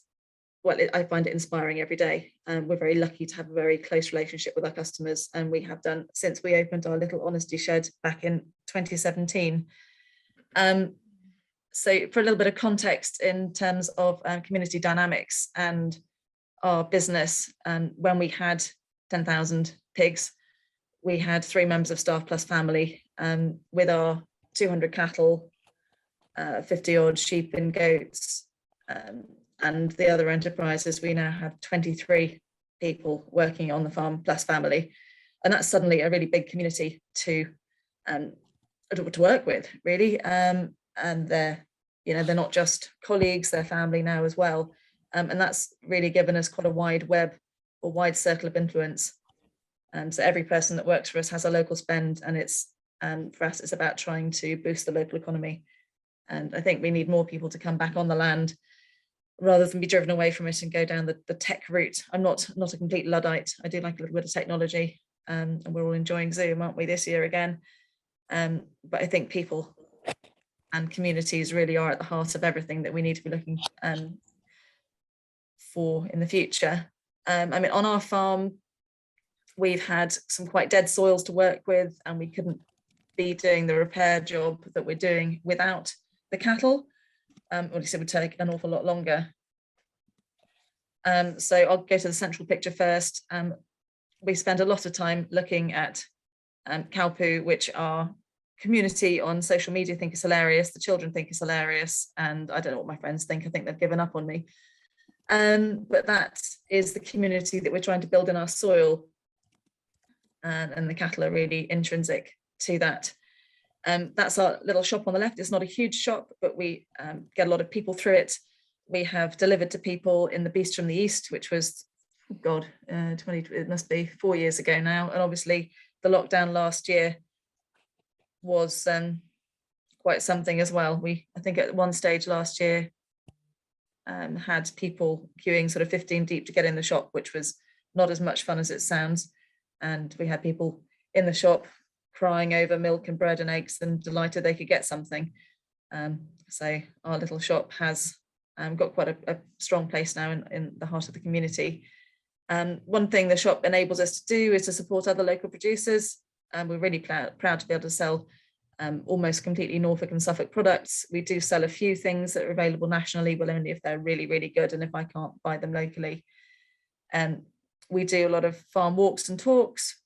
well, I find it inspiring every day. We're very lucky to have a very close relationship with our customers, and we have done since we opened our little honesty shed back in 2017. So for a little bit of context in terms of community dynamics and our business, and when we had 10,000 pigs, we had 3 members of staff plus family, with our 200 cattle, 50 odd sheep and goats, and the other enterprises, we now have 23 people working on the farm plus family, and that's suddenly a really big community to work with, really. And they're not just colleagues, they're family now as well, and that's really given us quite a wide web or wide circle of influence. So every person that works for us has a local spend, and for us it's about trying to boost the local economy. And I think we need more people to come back on the land rather than be driven away from it and go down the tech route. I'm not a complete Luddite. I do like a little bit of technology, and we're all enjoying Zoom, aren't we, this year again? But I think people and communities really are at the heart of everything that we need to be looking for in the future. I mean, on our farm, we've had some quite dead soils to work with, and we couldn't be doing the repair job that we're doing without the cattle. Obviously, it would take an awful lot longer. So I'll go to the central picture first. We spend a lot of time looking at cow poo, which our community on social media think is hilarious. The children think it's hilarious, and I don't know what my friends think. I think they've given up on me. But that is the community that we're trying to build in our soil, and the cattle are really intrinsic to that. That's our little shop on the left. It's not a huge shop, but we get a lot of people through it. We have delivered to people in the Beast from the East, which was, oh God, it must be 4 years ago now. And obviously the lockdown last year was quite something as well. I think at one stage last year had people queuing sort of 15 deep to get in the shop, which was not as much fun as it sounds. And we had people in the shop crying over milk and bread and eggs and delighted they could get something. So our little shop has got quite a strong place now in the heart of the community. One thing the shop enables us to do is to support other local producers. We're really proud to be able to sell almost completely Norfolk and Suffolk products. We do sell a few things that are available nationally, but only if they're really, really good and if I can't buy them locally. We do a lot of farm walks and talks,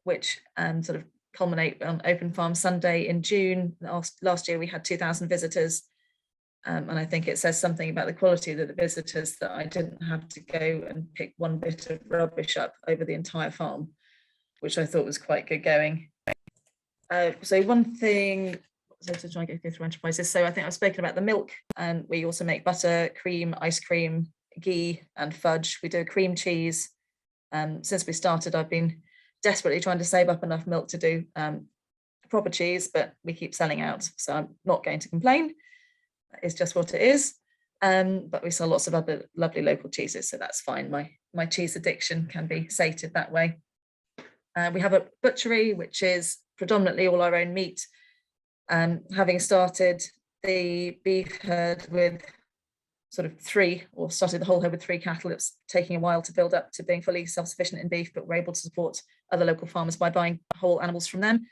which sort of culminate on Open Farm Sunday in June. Last year we had 2,000 visitors, and I think it says something about the quality of the visitors that I didn't have to go and pick one bit of rubbish up over the entire farm, which I thought was quite good going. So one thing, to try and go through enterprises, so I think I've spoken about the milk, and we also make butter, cream, ice cream, ghee and fudge. We do a cream cheese. Since we started, I've been desperately trying to save up enough milk to do proper cheese, but we keep selling out, so I'm not going to complain. It's just what it is. But we sell lots of other lovely local cheeses, so that's fine. My cheese addiction can be sated that way. We have a butchery, which is predominantly all our own meat. Having started the beef herd with started the whole herd with 3 cattle, it's taking a while to build up to being fully self-sufficient in beef, but we're able to support other local farmers by buying whole animals from them.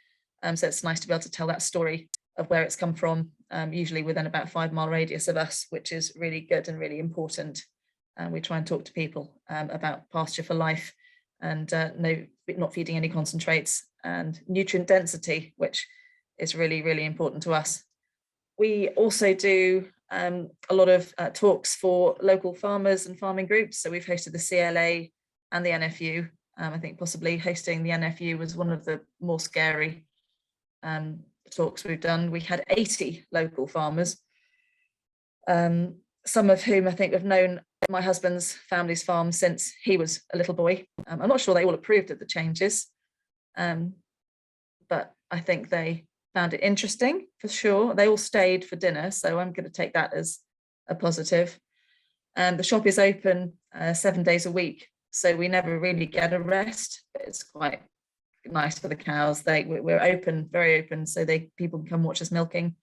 So it's nice to be able to tell that story of where it's come from, usually within about 5-mile radius of us, which is really good and really important. And we try and talk to people about pasture for life and not feeding any concentrates and nutrient density, which is really, really important to us. We also do a lot of talks for local farmers and farming groups. So we've hosted the CLA and the NFU. I think possibly hosting the NFU was one of the more scary talks we've done. We had 80 local farmers, some of whom I think have known my husband's family's farm since he was a little boy. I'm not sure they all approved of the changes, but I think they found it interesting for sure. They all stayed for dinner, so I'm going to take that as a positive. The shop is open 7 days a week, so we never really get a rest, but it's quite nice for the cows. We're open, very open, so people can come watch us milking.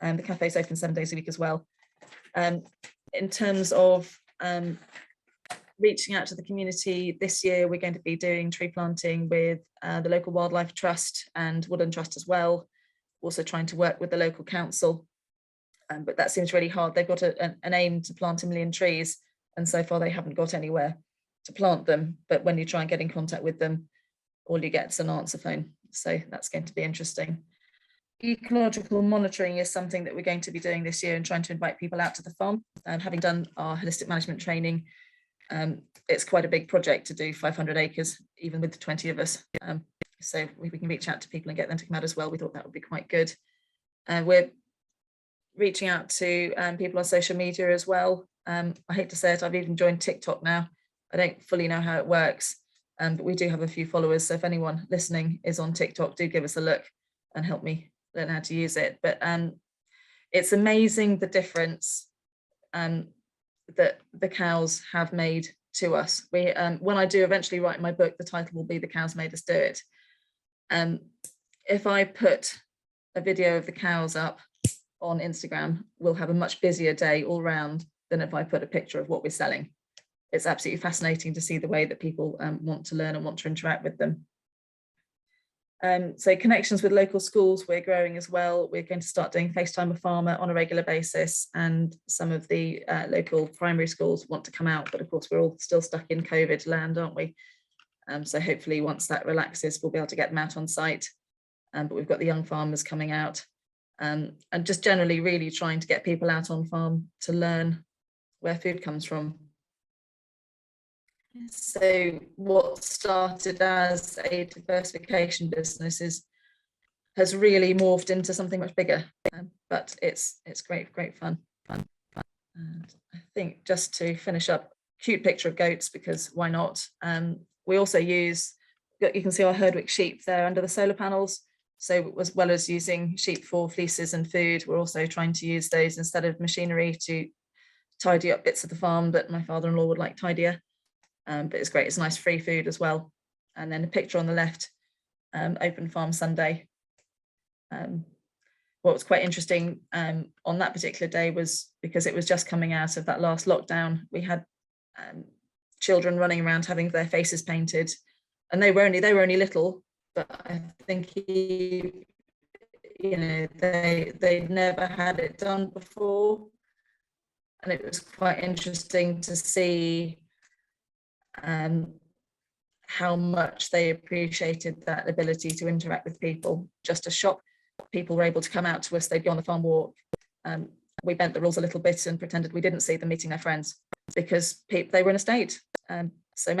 And the cafe's open 7 days a week as well. In terms of reaching out to the community, this year we're going to be doing tree planting with the local wildlife trust and woodland trust as well. Also trying to work with the local council, but that seems really hard. They've got an aim to plant 1 million trees, and so far they haven't got anywhere to plant them. But when you try and get in contact with them, all you get is an answer phone. So that's going to be interesting. ecological monitoring is something that we're going to be doing this year and trying to invite people out to the farm. And having done our holistic management training, it's quite a big project to do 500 acres, even with 20 of us. So we can reach out to people and get them to come out as well. We thought that would be quite good. We're reaching out to people on social media as well. I hate to say it, I've even joined TikTok now. I don't fully know how it works, but we do have a few followers. So if anyone listening is on TikTok, do give us a look and help me learn how to use it. But it's amazing the difference that the cows have made to us. We when I do eventually write my book, the title will be "The Cows Made Us Do It." If I put a video of the cows up on Instagram, we'll have a much busier day all round than if I put a picture of what we're selling. It's absolutely fascinating to see the way that people want to learn and want to interact with them. So connections with local schools, we're growing as well. We're going to start doing FaceTime a farmer on a regular basis, and some of the local primary schools want to come out, but of course we're all still stuck in COVID land, aren't we? So hopefully once that relaxes, we'll be able to get them out on site. But we've got the young farmers coming out, and just generally really trying to get people out on farm to learn where food comes from. So what started as a diversification business has really morphed into something much bigger, but it's great fun. And I think just to finish up, cute picture of goats, because why not? We also use, you can see our Herdwick sheep there under the solar panels. So as well as using sheep for fleeces and food, we're also trying to use those instead of machinery to tidy up bits of the farm that my father-in-law would like tidier. But it's great, it's nice free food as well. And then a picture on the left, open farm Sunday. What was quite interesting on that particular day was, because it was just coming out of that last lockdown, we had children running around having their faces painted, and they were only little, but I think they'd never had it done before, and it was quite interesting to see how much they appreciated that ability to interact with people. Just a shock, people were able to come out to us, they'd be on the farm walk. We bent the rules a little bit and pretended we didn't see them meeting their friends, because they were in a state. So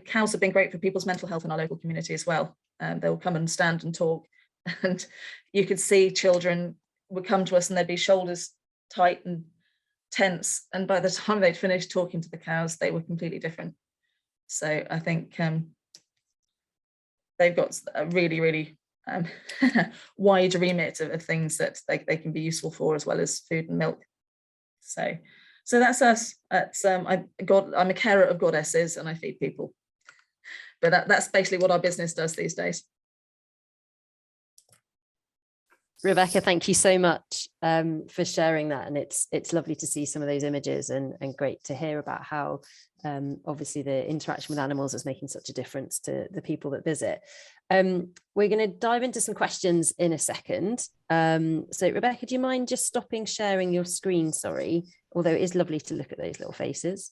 cows have been great for people's mental health in our local community as well. They'll come and stand and talk, and you could see children would come to us and they'd be shoulders tight and tense, and by the time they'd finished talking to the cows, they were completely different. So I think they've got a really wide remit of things that they can be useful for, as well as food and milk. So that's us. I'm a carer of goddesses and I feed people. But that's basically what our business does these days. Rebecca, thank you so much for sharing that, and it's lovely to see some of those images, and great to hear about how obviously the interaction with animals is making such a difference to the people that visit. We're going to dive into some questions in a second. So Rebecca, do you mind just stopping sharing your screen? Sorry, although it is lovely to look at those little faces,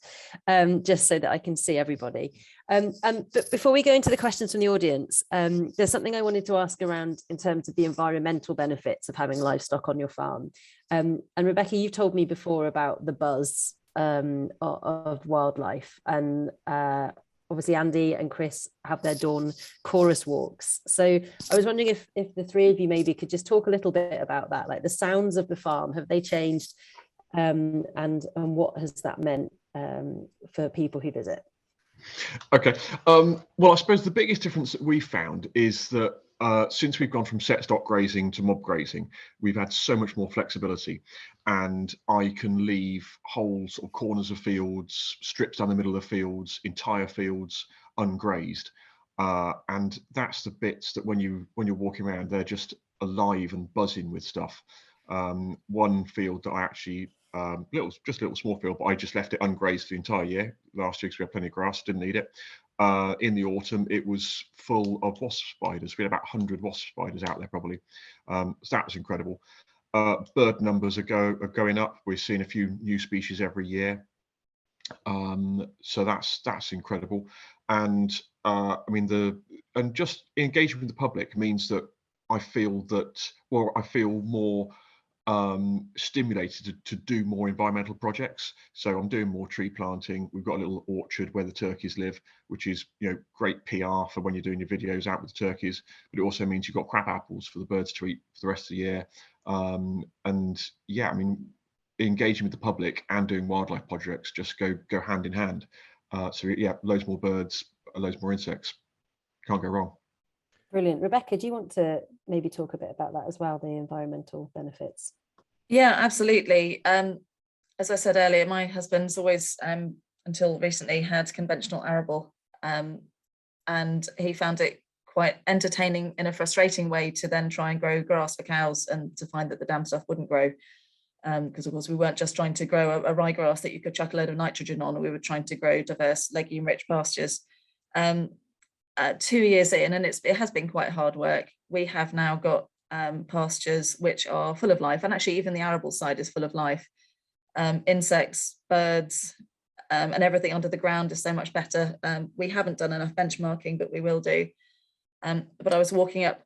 just so that I can see everybody. But before we go into the questions from the audience, there's something I wanted to ask around in terms of the environmental benefits of having livestock on your farm. And Rebecca, you've told me before about the buzz of wildlife, and obviously Andy and Chris have their dawn chorus walks. So I was wondering if the three of you maybe could just talk a little bit about that, like the sounds of the farm, have they changed, and what has that meant for people who visit? Okay, well, I suppose the biggest difference that we found is that since we've gone from set stock grazing to mob grazing, we've had so much more flexibility, and I can leave whole sort of corners of fields, strips down the middle of fields, entire fields ungrazed, and that's the bits that when you're walking around, they're just alive and buzzing with stuff. One field that I actually just a little small field, but I just left it ungrazed the entire year last year because we had plenty of grass, didn't need it. In the autumn, it was full of wasp spiders. We had about 100 wasp spiders out there probably. So that was incredible. Bird numbers are going up. We're seeing a few new species every year. So that's incredible. And I mean, just engagement with the public means that I feel more stimulated to do more environmental projects. So I'm doing more tree planting. We've got a little orchard where the turkeys live, which is, you know, great PR for when you're doing your videos out with the turkeys, but it also means you've got crab apples for the birds to eat for the rest of the year. And yeah, I mean, engaging with the public and doing wildlife projects just go hand in hand. So yeah, loads more birds, loads more insects. Can't go wrong. Brilliant. Rebecca, do you want to maybe talk a bit about that as well, the environmental benefits? Yeah, absolutely. As I said earlier, my husband's always, until recently, had conventional arable, and he found it quite entertaining in a frustrating way to then try and grow grass for cows and to find that the damn stuff wouldn't grow. Because of course we weren't just trying to grow a ryegrass that you could chuck a load of nitrogen on, we were trying to grow diverse legume-rich pastures. 2 years in, and it has been quite hard work, we have now got pastures which are full of life, and actually even the arable side is full of life. Insects, birds, and everything under the ground is so much better. We haven't done enough benchmarking, but we will do. But I was walking up,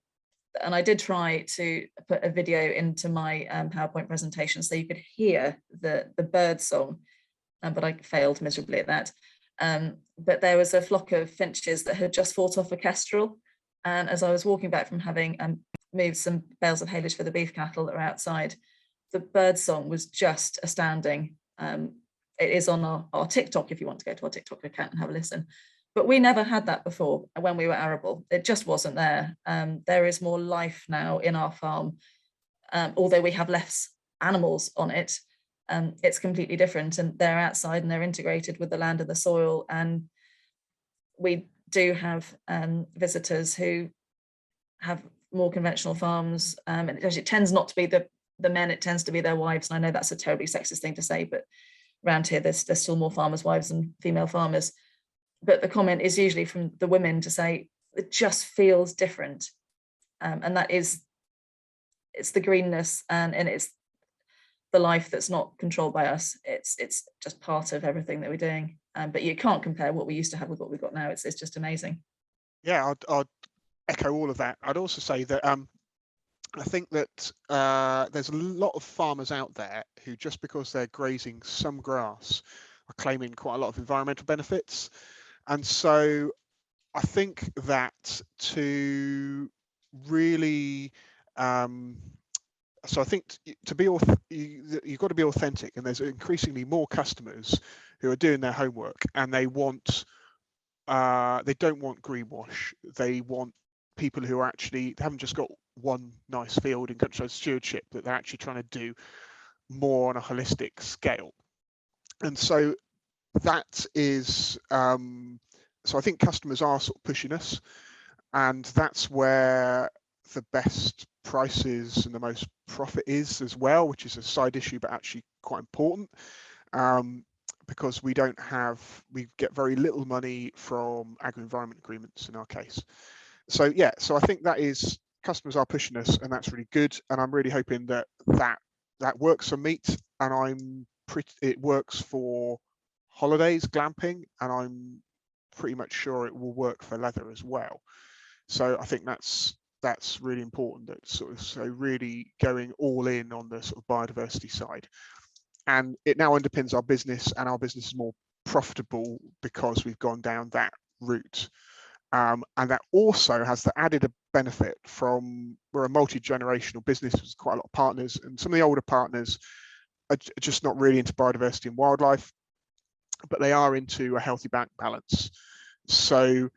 and I did try to put a video into my PowerPoint presentation so you could hear the bird song, but I failed miserably at that. But there was a flock of finches that had just fought off a kestrel, and as I was walking back from having moved some bales of haylage for the beef cattle that are outside, the bird song was just astounding. It is on our TikTok if you want to go to our TikTok account and have a listen. But we never had that before when we were arable. It just wasn't there. There is more life now in our farm, although we have less animals on it. It's completely different, and they're outside and they're integrated with the land and the soil. And we do have visitors who have more conventional farms, and it tends not to be the men, it tends to be their wives. And I know that's a terribly sexist thing to say, but around here there's still more farmers' wives than female farmers. But the comment is usually from the women to say it just feels different, and that is, it's the greenness and it's the life that's not controlled by us. It's just part of everything that we're doing. But you can't compare what we used to have with what we've got now. It's just amazing. Yeah, I'd echo all of that. I'd also say that I think that there's a lot of farmers out there who, just because they're grazing some grass, are claiming quite a lot of environmental benefits. And so I think that to really so I think to be you've got to be authentic, and there's increasingly more customers who are doing their homework, and they don't want greenwash. They want people who are actually haven't just got one nice field in countryside stewardship, that they're actually trying to do more on a holistic scale. And so that is so I think customers are sort of pushing us, and that's where the best prices and the most profit is as well, which is a side issue but actually quite important, because we get very little money from agri-environment agreements in our case. So yeah, so I think that is, customers are pushing us, and that's really good, and I'm really hoping that works for meat, and it works for holidays, glamping, and I'm pretty much sure it will work for leather as well. So I think that's really important, that so really going all in on the sort of biodiversity side, and it now underpins our business, and our business is more profitable because we've gone down that route. And that also has the added benefit from, we're a multi-generational business with quite a lot of partners, and some of the older partners are just not really into biodiversity and wildlife, but they are into a healthy bank balance. So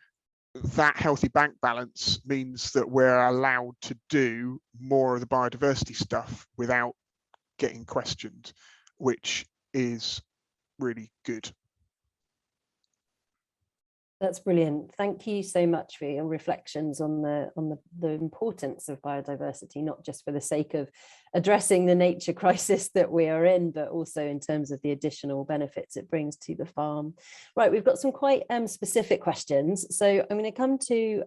that healthy bank balance means that we're allowed to do more of the biodiversity stuff without getting questioned, which is really good. That's brilliant. Thank you so much for your reflections on the importance of biodiversity, not just for the sake of addressing the nature crisis that we are in, but also in terms of the additional benefits it brings to the farm. Right, we've got some quite specific questions. So I'm going to come to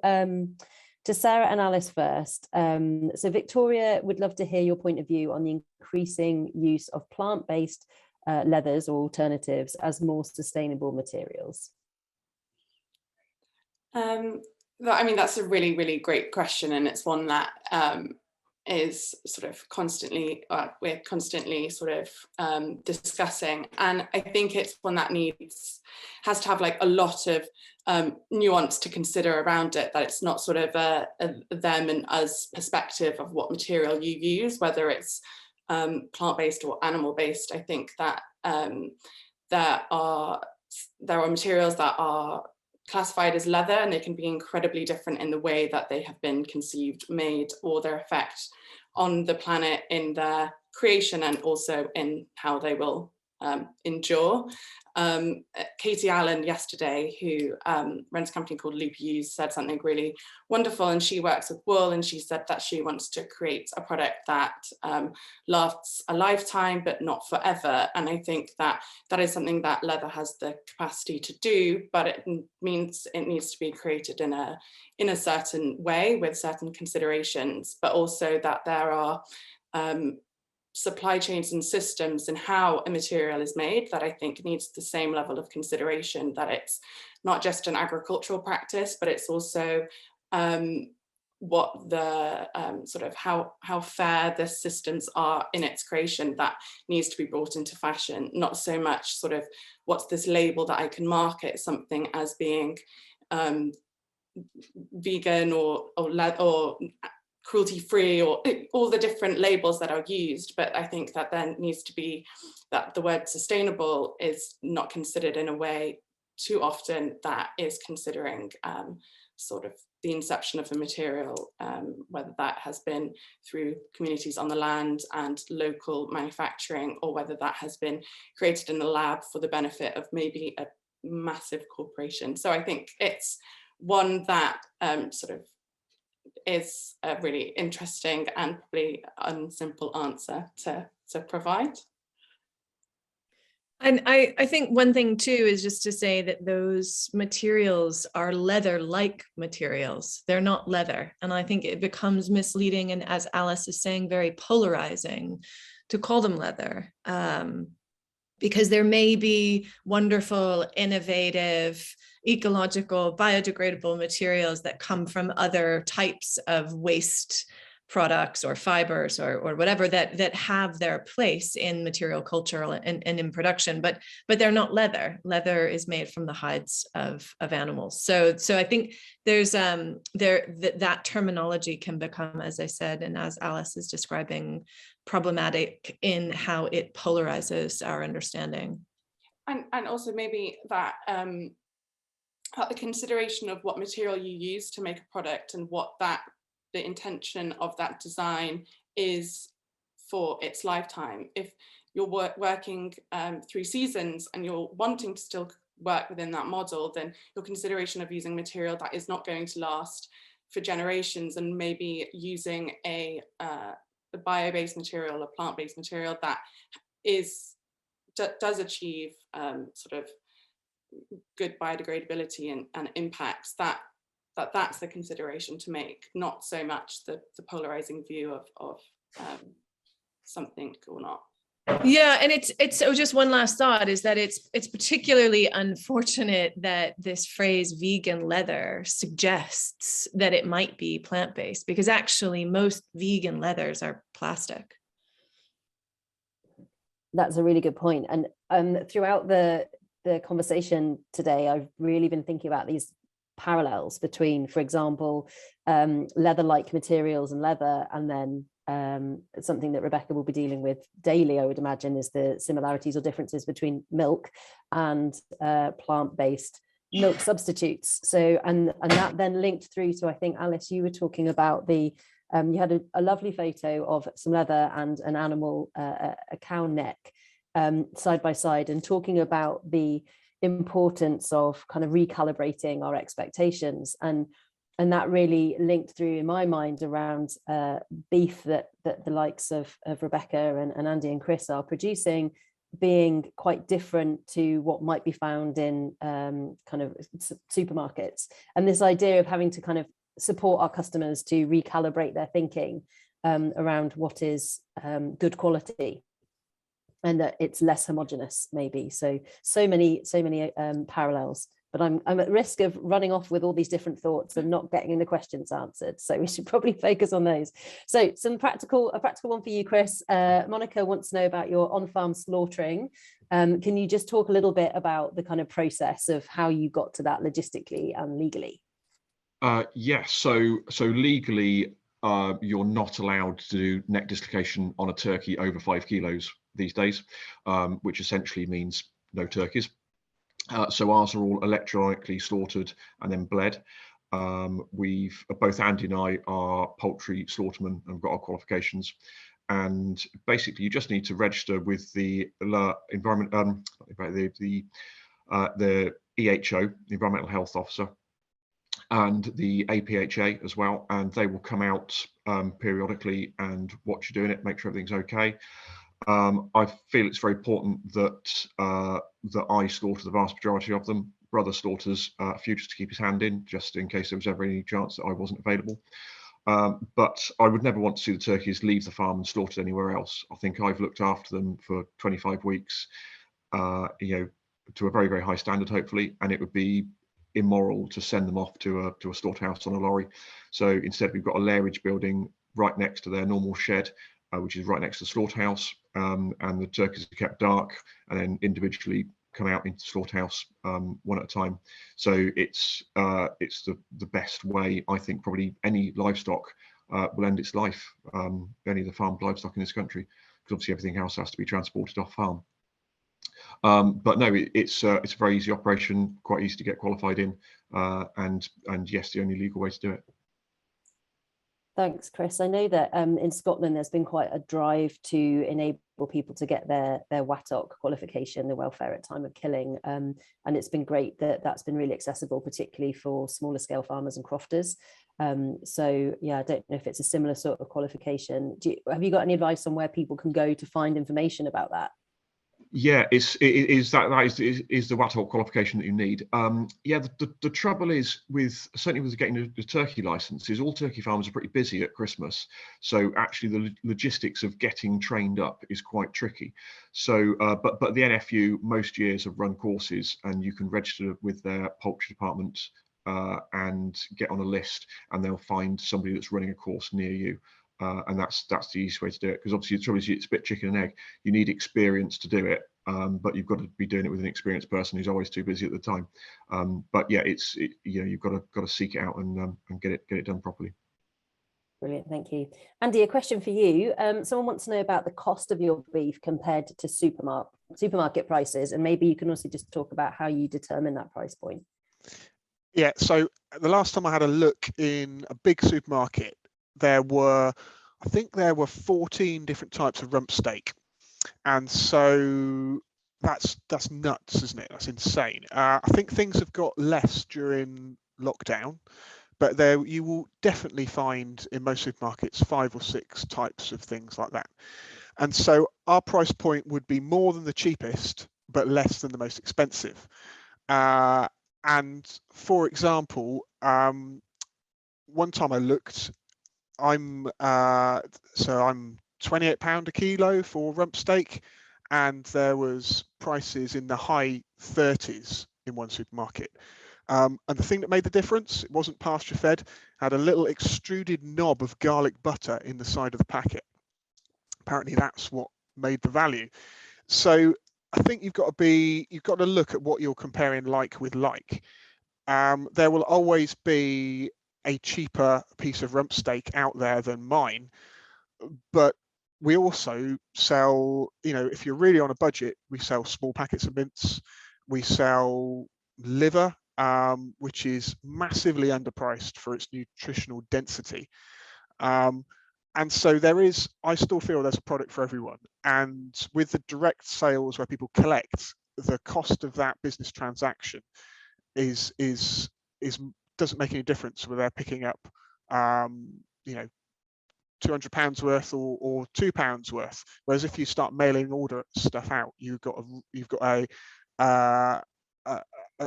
Sara and Alice first. So Victoria would love to hear your point of view on the increasing use of plant-based leathers or alternatives as more sustainable materials. I mean, that's a really, really great question, and it's one that is sort of constantly, we're constantly sort of discussing, and I think it's one that has to have like a lot of nuance to consider around it, that it's not sort of a them and us perspective of what material you use, whether it's plant-based or animal-based. I think that there are materials that are classified as leather, and they can be incredibly different in the way that they have been conceived, made, or their effect on the planet in their creation, and also in how they will endure. Katie Allen yesterday, who runs a company called Loop Use, said something really wonderful, and she works with wool, and she said that she wants to create a product that lasts a lifetime but not forever. And I think that that is something that leather has the capacity to do, but it means it needs to be created in a certain way with certain considerations, but also that there are supply chains and systems and how a material is made that I think needs the same level of consideration, that it's not just an agricultural practice, but it's also what the sort of how fair the systems are in its creation that needs to be brought into fashion, not so much sort of what's this label that I can market something as being vegan or cruelty-free, or all the different labels that are used. But I think that then needs to be that the word sustainable is not considered in a way too often that is considering sort of the inception of the material, whether that has been through communities on the land and local manufacturing, or whether that has been created in the lab for the benefit of maybe a massive corporation. So I think it's one that sort of is a really interesting and probably unsimple answer to provide. And I think one thing too is just to say that those materials are leather-like materials. They're not leather. And I think it becomes misleading, and as Alice is saying, very polarizing to call them leather. Because there may be wonderful, innovative, ecological, biodegradable materials that come from other types of waste products or fibers or whatever that have their place in material culture and in production, but they're not leather. Leather is made from the hides of animals. So I think there's that terminology can become, as I said, and as Alice is describing, problematic in how it polarizes our understanding. And also maybe that the consideration of what material you use to make a product, and what the intention of that design is for its lifetime. If you're working through seasons and you're wanting to still work within that model, then your consideration of using material that is not going to last for generations, and maybe using a bio-based material, a plant-based material that does achieve sort of good biodegradability and impacts, that's the consideration to make, not so much the polarizing view of something or not. Yeah, and it's so just one last thought is that it's particularly unfortunate that this phrase vegan leather suggests that it might be plant-based, because actually most vegan leathers are plastic. That's a really good point. And throughout the conversation today, I've really been thinking about these parallels between, for example, leather-like materials and leather, and then something that Rebecca will be dealing with daily, I would imagine, is the similarities or differences between milk and plant-based milk substitutes. So, and that then linked through to, I think, Alice, you were talking about you had a lovely photo of some leather and an animal, a cow neck, side by side, and talking about the importance of kind of recalibrating our expectations, and that really linked through in my mind around beef that the likes of Rebecca and Andy and Chris are producing, being quite different to what might be found in kind of supermarkets, and this idea of having to kind of support our customers to recalibrate their thinking around what is good quality, and that it's less homogenous maybe. So many parallels but I'm at risk of running off with all these different thoughts and not getting the questions answered. So we should probably focus on those. So a practical one for you, Chris. Monica wants to know about your on-farm slaughtering. Can you just talk a little bit about the kind of process of how you got to that logistically and legally? Yes, so legally, you're not allowed to do neck dislocation on a turkey over 5 kilos these days, which essentially means no turkeys. So ours are all electronically slaughtered and then bled. Both Andy and I are poultry slaughtermen and got our qualifications. And basically, you just need to register with the environment, the EHO, the Environmental Health Officer, and the APHA as well, and they will come out periodically and watch you doing it, make sure everything's okay. I feel it's very important that that I slaughter the vast majority of them. Brother slaughters a few just to keep his hand in, just in case there was ever any chance that I wasn't available. But I would never want to see the turkeys leave the farm and slaughtered anywhere else. I think I've looked after them for 25 weeks, to a very, very high standard, hopefully, and it would be immoral to send them off to a slaughterhouse on a lorry. So instead, we've got a lairage building right next to their normal shed, which is right next to the slaughterhouse, and the turkeys are kept dark and then individually come out into the slaughterhouse one at a time. So it's the best way, I think, probably any livestock will end its life, any of the farmed livestock in this country, because obviously everything else has to be transported off farm. But no, it's a very easy operation, quite easy to get qualified in, and yes, the only legal way to do it. Thanks, Chris. I know that in Scotland there's been quite a drive to enable people to get their WATOC qualification, the welfare at time of killing, and it's been great that that's been really accessible, particularly for smaller scale farmers and crofters. So yeah, I don't know if it's a similar sort of qualification. Have you got any advice on where people can go to find information about that? Yeah, that is the WATOC qualification that you need. Yeah, the trouble is certainly with getting the turkey license is all turkey farmers are pretty busy at Christmas. So actually the logistics of getting trained up is quite tricky. So, but the NFU most years have run courses, and you can register with their poultry department and get on a list, and they'll find somebody that's running a course near you. And that's the easiest way to do it, because obviously the trouble is it's a bit chicken and egg. You need experience to do it, but you've got to be doing it with an experienced person who's always too busy at the time. But yeah, you've got to seek it out and get it done properly. Brilliant, thank you. Andy, a question for you. Someone wants to know about the cost of your beef compared to supermarket prices, and maybe you can also just talk about how you determine that price point. Yeah, so the last time I had a look in a big supermarket, I think there were 14 different types of rump steak, and so that's nuts, isn't it? That's insane. I think things have got less during lockdown, but you will definitely find in most supermarkets 5 or 6 types of things like that. And so our price point would be more than the cheapest, but less than the most expensive. And for example, one time I looked, I'm £28 a kilo for rump steak, and there was prices in the high 30s in one supermarket. And the thing that made the difference, it wasn't pasture fed, had a little extruded knob of garlic butter in the side of the packet. Apparently that's what made the value. So I think you've got to look at what you're comparing like with like. There will always be a cheaper piece of rump steak out there than mine, but we also sell, if you're really on a budget, we sell small packets of mince, we sell liver, which is massively underpriced for its nutritional density, and so I still feel there's a product for everyone. And with the direct sales where people collect, the cost of that business transaction doesn't make any difference whether they're picking up £200 worth or £2 worth. Whereas if you start mailing order stuff out, you've got a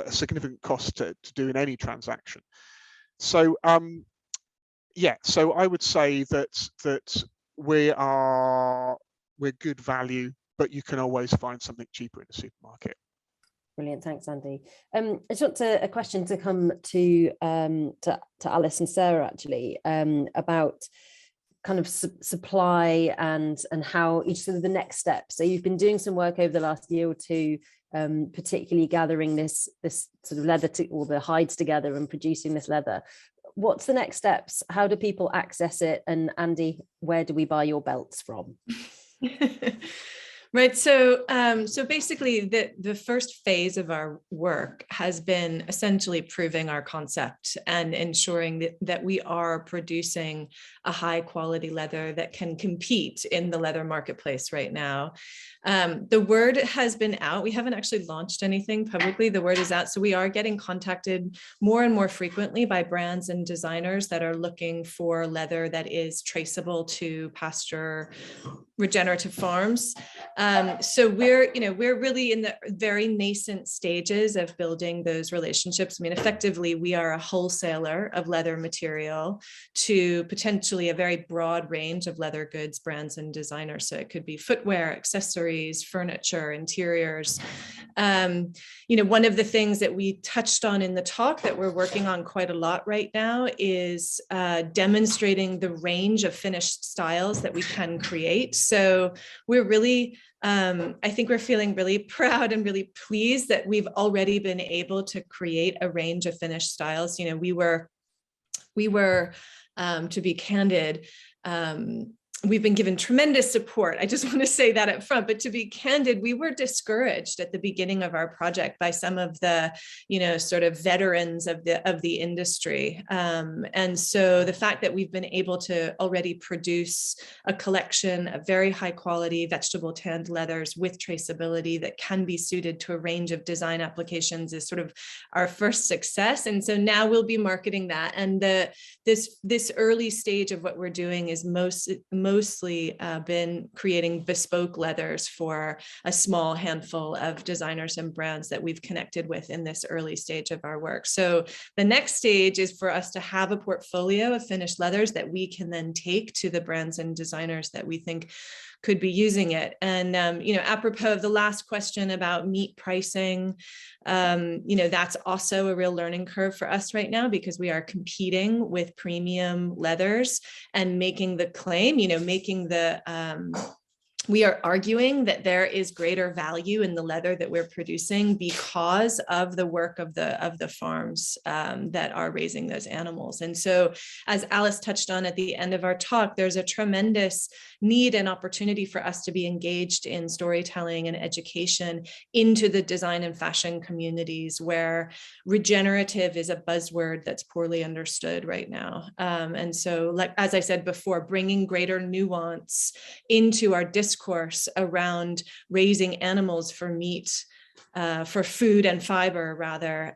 significant cost to doing any transaction. So so I would say that we're good value, but you can always find something cheaper in the supermarket. Brilliant, thanks, Andy. I just want a question to come to Alice and Sarah actually, about kind of supply and how each sort of the next step. So you've been doing some work over the last year or two, particularly gathering this sort of leather or the hides together and producing this leather. What's the next steps? How do people access it? And Andy, where do we buy your belts from? Right. So basically the first phase of our work has been essentially proving our concept and ensuring that we are producing a high quality leather that can compete in the leather marketplace right now. The word has been out. We haven't actually launched anything publicly. The word is out. So we are getting contacted more and more frequently by brands and designers that are looking for leather that is traceable to pasture regenerative farms. So we're really in the very nascent stages of building those relationships. I mean, effectively, we are a wholesaler of leather material to potentially a very broad range of leather goods, brands, and designers. So it could be footwear, accessories, furniture, interiors. One of the things that we touched on in the talk that we're working on quite a lot right now is demonstrating the range of finished styles that we can create. So we're really, I think we're feeling really proud and really pleased that we've already been able to create a range of finished styles. We were, to be candid, we've been given tremendous support. I just want to say that up front, but to be candid, we were discouraged at the beginning of our project by some of the, sort of veterans of the industry. And so the fact that we've been able to already produce a collection of very high quality vegetable tanned leathers with traceability that can be suited to a range of design applications is sort of our first success. And so now we'll be marketing that. And this early stage of what we're doing is mostly been creating bespoke leathers for a small handful of designers and brands that we've connected with in this early stage of our work. So the next stage is for us to have a portfolio of finished leathers that we can then take to the brands and designers that we think could be using it. And, apropos of the last question about meat pricing, that's also a real learning curve for us right now, because we are competing with premium leathers and making the claim, we are arguing that there is greater value in the leather that we're producing because of the work of the farms that are raising those animals. And so, as Alice touched on at the end of our talk, there's a tremendous need and opportunity for us to be engaged in storytelling and education into the design and fashion communities where regenerative is a buzzword that's poorly understood right now. And so, like, as I said before, bringing greater nuance into our discourse around raising animals for meat, for food and fiber rather,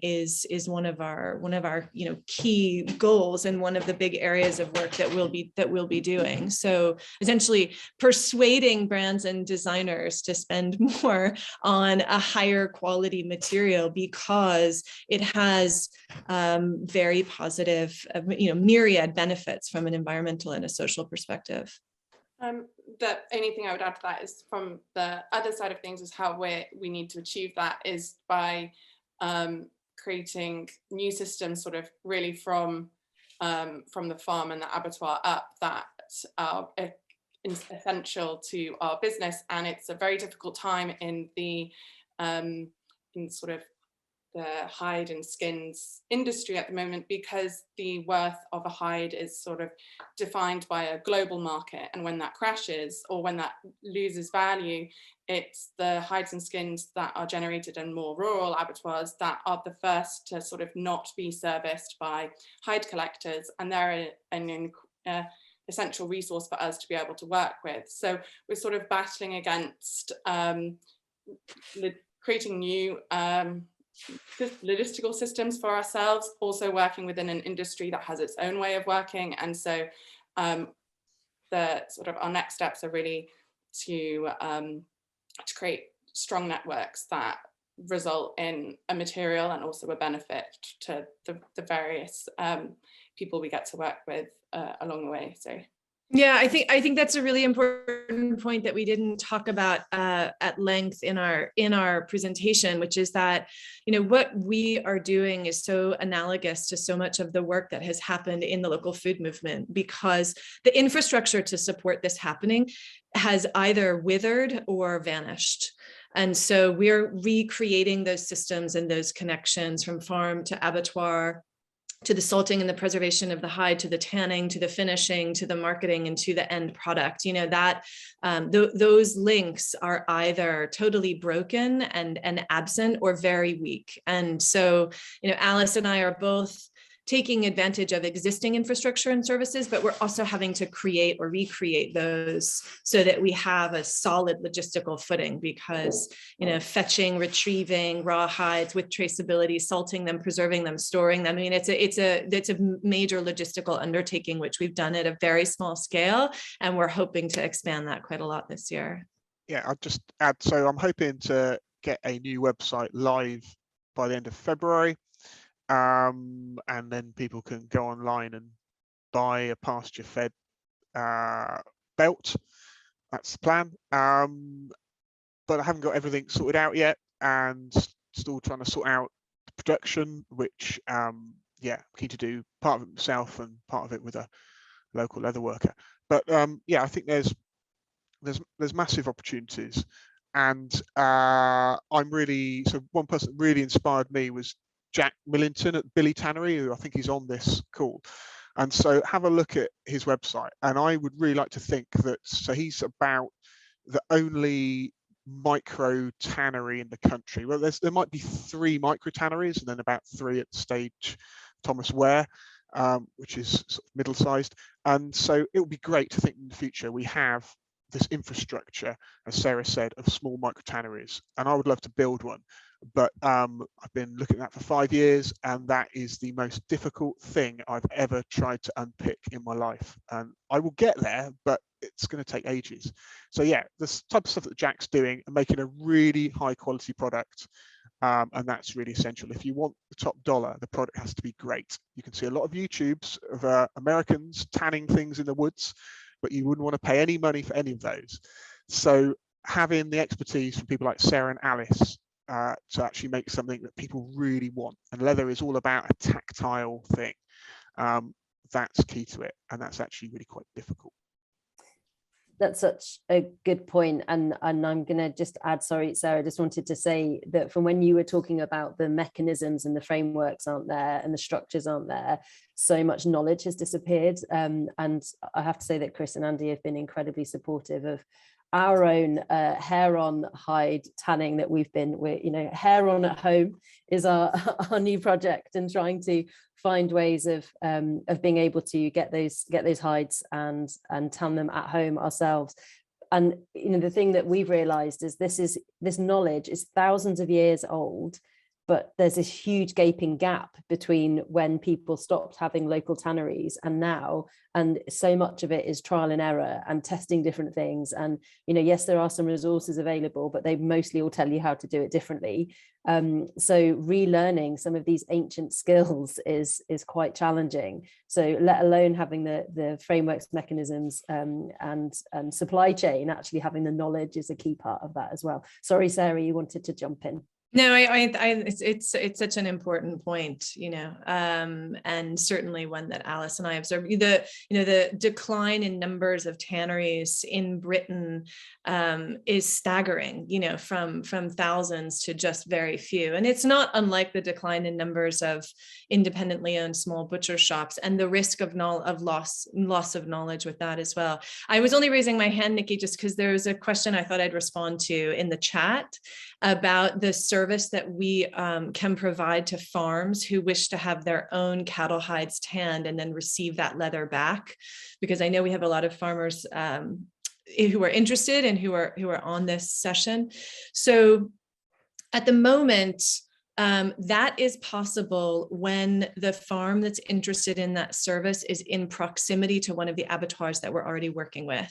is one of our key goals and one of the big areas of work that we'll be doing. So essentially persuading brands and designers to spend more on a higher quality material because it has very positive, myriad benefits from an environmental and a social perspective. The only thing I would add to that is, from the other side of things, is how we need to achieve that is by creating new systems sort of really from the farm and the abattoir up that are essential to our business. And it's a very difficult time in the sort of the hide and skins industry at the moment, because the worth of a hide is sort of defined by a global market, and when that crashes or when that loses value, it's the hides and skins that are generated in more rural abattoirs that are the first to sort of not be serviced by hide collectors, and they're an essential resource for us to be able to work with. So we're sort of battling against creating new logistical systems for ourselves, also working within an industry that has its own way of working. And so the sort of our next steps are really to create strong networks that result in a material and also a benefit to the various people we get to work with along the way. So Yeah, I think that's a really important point that we didn't talk about at length in our presentation, which is that, you know, what we are doing is so analogous to so much of the work that has happened in the local food movement, because the infrastructure to support this happening has either withered or vanished. And so we're recreating those systems and those connections from farm to abattoir, to the salting and the preservation of the hide, to the tanning, to the finishing, to the marketing, and to the end product. You know, that those links are either totally broken and absent, or very weak. And so, you know, Alice and I are both taking advantage of existing infrastructure and services, but we're also having to create or recreate those so that we have a solid logistical footing, because, you know, fetching, retrieving raw hides with traceability, salting them, preserving them, storing them. I mean, it's a major logistical undertaking, which we've done at a very small scale, and we're hoping to expand that quite a lot this year. Yeah, I'll just add, so I'm hoping to get a new website live by the end of February. And then people can go online and buy a pasture-fed belt. That's the plan. But I haven't got everything sorted out yet, and still trying to sort out the production, which yeah, keen to do part of it myself and part of it with a local leather worker. But yeah, I think there's massive opportunities, and I'm really, so one person that really inspired me was Jack Millington at Billy Tannery, who I think he's on this call. And so have a look at his website. And I would really like to think that, so he's about the only micro tannery in the country. Well, there might be 3 micro tanneries, and then about 3 at the stage Thomas Ware, which is sort of middle-sized. And so it would be great to think in the future we have this infrastructure, as Sarah said, of small micro tanneries. And I would love to build one. But I've been looking at that for 5 years, and that is the most difficult thing I've ever tried to unpick in my life. And I will get there, but it's going to take ages. So yeah, this type of stuff that Jack's doing and making a really high quality product, and that's really essential. If you want the top dollar, the product has to be great. You can see a lot of YouTubes of Americans tanning things in the woods, but you wouldn't want to pay any money for any of those. So having the expertise from people like Sara and Alice to actually make something that people really want. And leather is all about a tactile thing. That's key to it. And that's actually really quite difficult. That's such a good point. And I'm going to just add, sorry, Sarah, I just wanted to say that from when you were talking about the mechanisms and the frameworks aren't there and the structures aren't there, so much knowledge has disappeared. And I have to say that Chris and Andy have been incredibly supportive of our own hair on hide tanning that we're, you know, hair on at home is our new project, and trying to find ways of being able to get those hides and tan them at home ourselves. And you know, the thing that we've realized is this knowledge is thousands of years old, but there's this huge gaping gap between when people stopped having local tanneries and now, and so much of it is trial and error and testing different things. And you know, yes, there are some resources available, but they mostly all tell you how to do it differently. So relearning some of these ancient skills is quite challenging. So let alone having the frameworks, mechanisms, and supply chain, actually having the knowledge is a key part of that as well. Sorry, Sarah, you wanted to jump in. No, it's such an important point, you know, and certainly one that Alice and I observed. The decline in numbers of tanneries in Britain is staggering, you know, from thousands to just very few. And it's not unlike the decline in numbers of independently owned small butcher shops, and the risk of loss of knowledge with that as well. I was only raising my hand, Nikki, just because there was a question I thought I'd respond to in the chat about the service that we can provide to farms who wish to have their own cattle hides tanned and then receive that leather back, because I know we have a lot of farmers who are interested and who are on this session. So at the moment, That is possible when the farm that's interested in that service is in proximity to one of the abattoirs that we're already working with.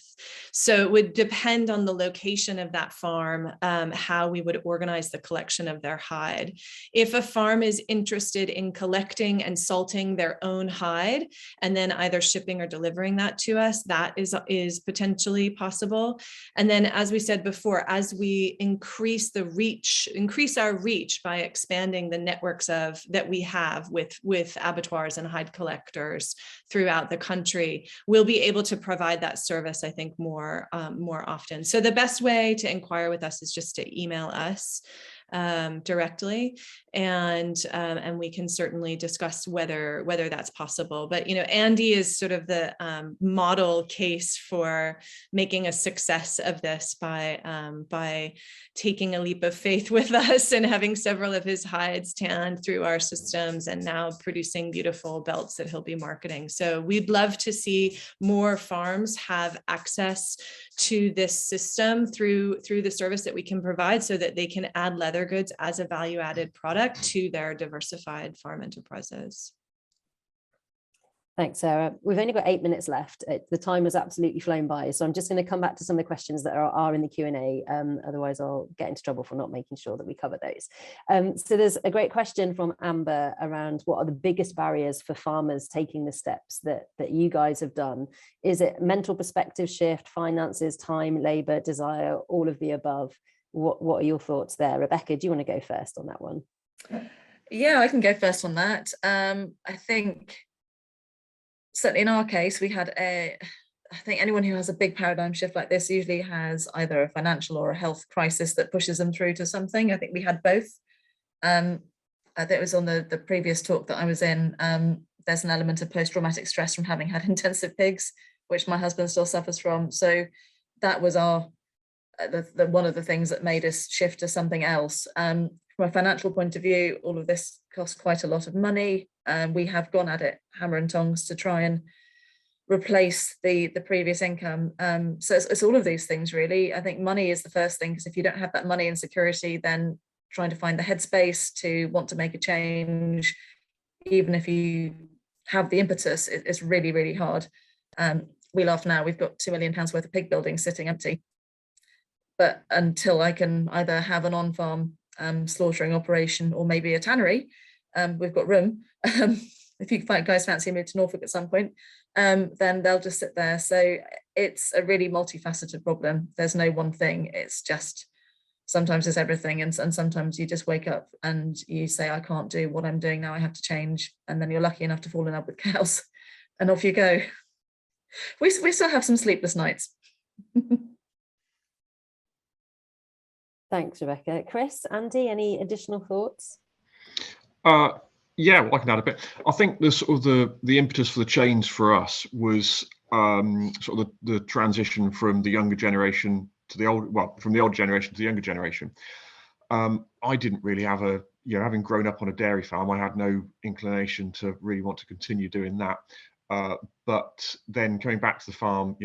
So it would depend on the location of that farm, how we would organize the collection of their hide. If a farm is interested in collecting and salting their own hide, and then either shipping or delivering that to us, that is potentially possible. And then, as we said before, as we increase our reach by expanding the networks that we have with abattoirs and hide collectors throughout the country, we'll be able to provide that service, I think, more often. So the best way to inquire with us is just to email us directly, and we can certainly discuss whether that's possible. But Andy is sort of the model case for making a success of this by taking a leap of faith with us and having several of his hides tanned through our systems, and now producing beautiful belts that he'll be marketing. So we'd love to see more farms have access to this system through the service that we can provide, so that they can add leather goods as a value-added product to their diversified farm enterprises. Thanks, Sarah. We've only got 8 minutes left. The time has absolutely flown by, so I'm just going to come back to some of the questions that are in the Q&A. Otherwise, I'll get into trouble for not making sure that we cover those. So there's a great question from Amber around what are the biggest barriers for farmers taking the steps that you guys have done? Is it mental perspective shift, finances, time, labour, desire, all of the above? What are your thoughts there? Rebecca, do you want to go first on that one? Yeah, I can go first on that. I think certainly in our case, we had I think anyone who has a big paradigm shift like this usually has either a financial or a health crisis that pushes them through to something. I think we had both. I think it was on the previous talk that I was in. There's an element of post-traumatic stress from having had intensive pigs, which my husband still suffers from. So that was one of the things that made us shift to something else. From a financial point of view, all of this costs quite a lot of money. We have gone at it hammer and tongs to try and replace the previous income. So it's all of these things, really. I think money is the first thing, because if you don't have that money and security, then trying to find the headspace to want to make a change, even if you have the impetus, it's really, really hard. We laugh now, we've got £2 million worth of pig buildings sitting empty. But until I can either have an on-farm slaughtering operation or maybe a tannery, we've got room. If you guys fancy a move to Norfolk at some point, then they'll just sit there. So it's a really multifaceted problem. There's no one thing. It's just sometimes it's everything, and sometimes you just wake up and you say, I can't do what I'm doing now, I have to change. And then you're lucky enough to fall in love with cows, and off you go. We still have some sleepless nights. Thanks, Rebecca. Chris, Andy, any additional thoughts? Yeah, well, I can add a bit. I think the sort of the impetus for the change for us was sort of the transition from the younger generation to the old, well, from the older generation to the younger generation. I didn't really have having grown up on a dairy farm, I had no inclination to really want to continue doing that. But then coming back to the farm,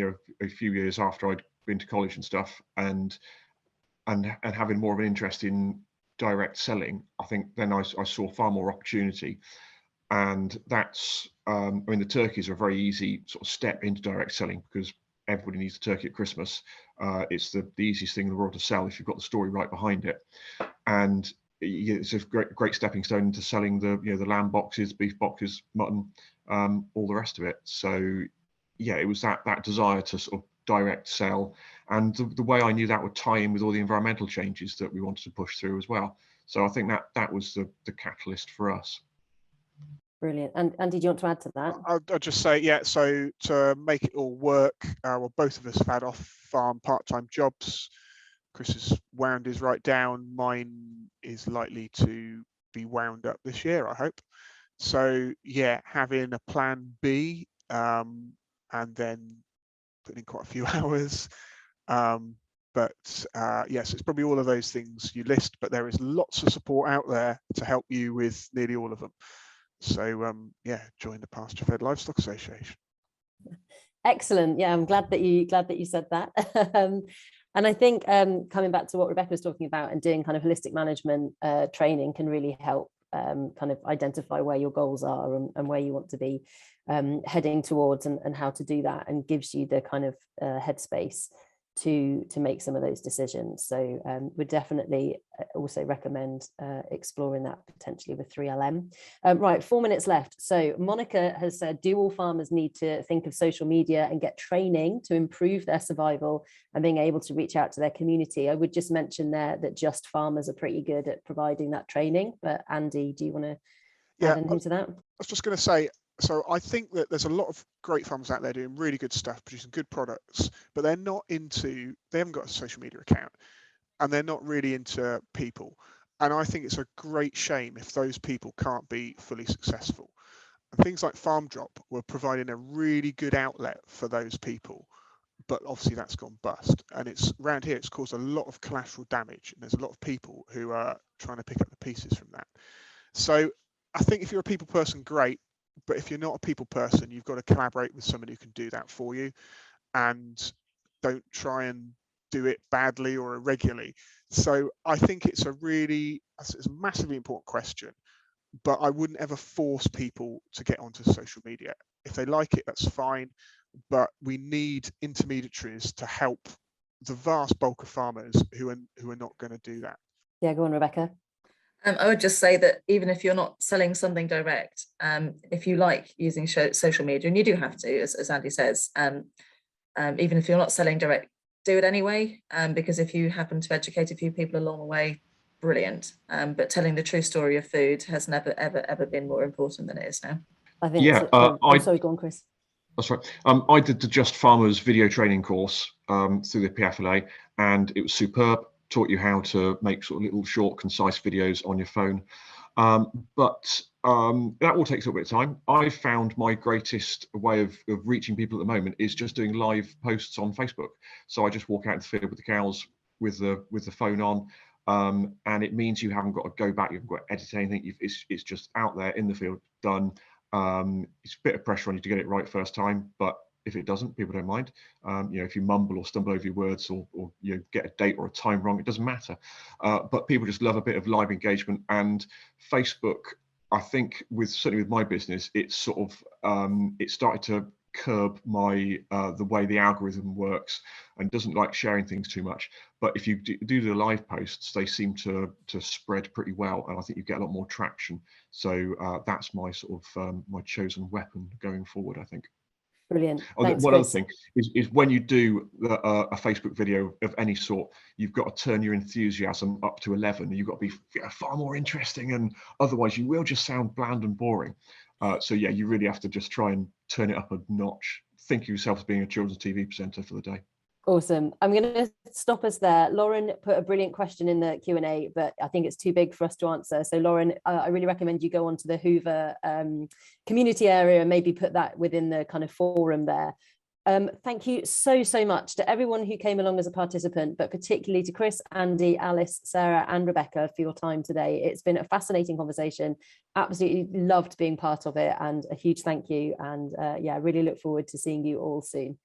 a few years after I'd been to college and stuff, and having more of an interest in direct selling, I think then I saw far more opportunity. And that's the turkeys are a very easy sort of step into direct selling, because everybody needs a turkey at Christmas. It's the easiest thing in the world to sell if you've got the story right behind it. And it's a great stepping stone into selling the lamb boxes, beef boxes, mutton, all the rest of it. So yeah, it was that desire to sort of direct sell, and the way I knew that would tie in with all the environmental changes that we wanted to push through as well. So I think that was the catalyst for us. Brilliant. And Andy, do you want to add to that? I'll just say, yeah, so to make it all work, well, both of us have had off-farm part-time jobs. Chris has wound his right down. Mine is likely to be wound up this year, I hope. So yeah, having a plan B, and then putting in quite a few hours. Yes, it's probably all of those things you list, but there is lots of support out there to help you with nearly all of them. So yeah, join the Pasture Fed Livestock Association. Excellent. Yeah, I'm glad that you said that. And I think coming back to what Rebecca was talking about and doing kind of holistic management training can really help kind of identify where your goals are and where you want to be heading towards and how to do that, and gives you the kind of headspace to make some of those decisions. So would definitely also recommend exploring that potentially with 3LM. Right, 4 minutes left. So Monica has said, do all farmers need to think of social media and get training to improve their survival and being able to reach out to their community? I would just mention there that Just Farmers are pretty good at providing that training, but Andy, do you want to add anything to that? I was just going to say, so I think that there's a lot of great farmers out there doing really good stuff, producing good products, but they haven't got a social media account, and they're not really into people. And I think it's a great shame if those people can't be fully successful. And things like Farm Drop were providing a really good outlet for those people, but obviously that's gone bust. And it's around here, it's caused a lot of collateral damage, and there's a lot of people who are trying to pick up the pieces from that. So I think if you're a people person, great. But if you're not a people person, you've got to collaborate with somebody who can do that for you, and don't try and do it badly or irregularly. So I think it's a massively important question, but I wouldn't ever force people to get onto social media. If they like it, that's fine. But we need intermediaries to help the vast bulk of farmers who are not going to do that. Yeah, go on, Rebecca. I would just say that even if you're not selling something direct, if you like using social media, and you do have to, as Andy says, even if you're not selling direct, do it anyway, because if you happen to educate a few people along the way, brilliant. But telling the true story of food has never, ever been more important than it is now. I think I'm sorry, go on, Chris. That's right. I did the Just Farmers video training course through the PFLA, and it was superb. Taught you how to make sort of little short, concise videos on your phone. But that all takes a bit of time. I found my greatest way of reaching people at the moment is just doing live posts on Facebook. So I just walk out in the field with the cows with the phone on, and it means you haven't got to go back, you haven't got to edit anything. It's just out there in the field, done. It's a bit of pressure on you to get it right first time, but if it doesn't, people don't mind. If you mumble or stumble over your words or get a date or a time wrong, it doesn't matter. But people just love a bit of live engagement. And Facebook, I think, certainly with my business, it's sort of it started to curb my the way the algorithm works and doesn't like sharing things too much. But if you do the live posts, they seem to spread pretty well, and I think you get a lot more traction. So that's my sort of my chosen weapon going forward, I think. Brilliant. Thanks, one other thing is when you do a Facebook video of any sort, you've got to turn your enthusiasm up to 11. You've got to be far more interesting, and otherwise you will just sound bland and boring. So yeah, you really have to just try and turn it up a notch. Think of yourself as being a children's TV presenter for the day. Awesome. I'm going to stop us there. Lauren put a brilliant question in the Q&A, but I think it's too big for us to answer. So Lauren, I really recommend you go onto the Hoover community area and maybe put that within the kind of forum there. Thank you so much to everyone who came along as a participant, but particularly to Chris, Andy, Alice, Sarah and Rebecca for your time today. It's been a fascinating conversation. Absolutely loved being part of it, and a huge thank you. And yeah, really look forward to seeing you all soon.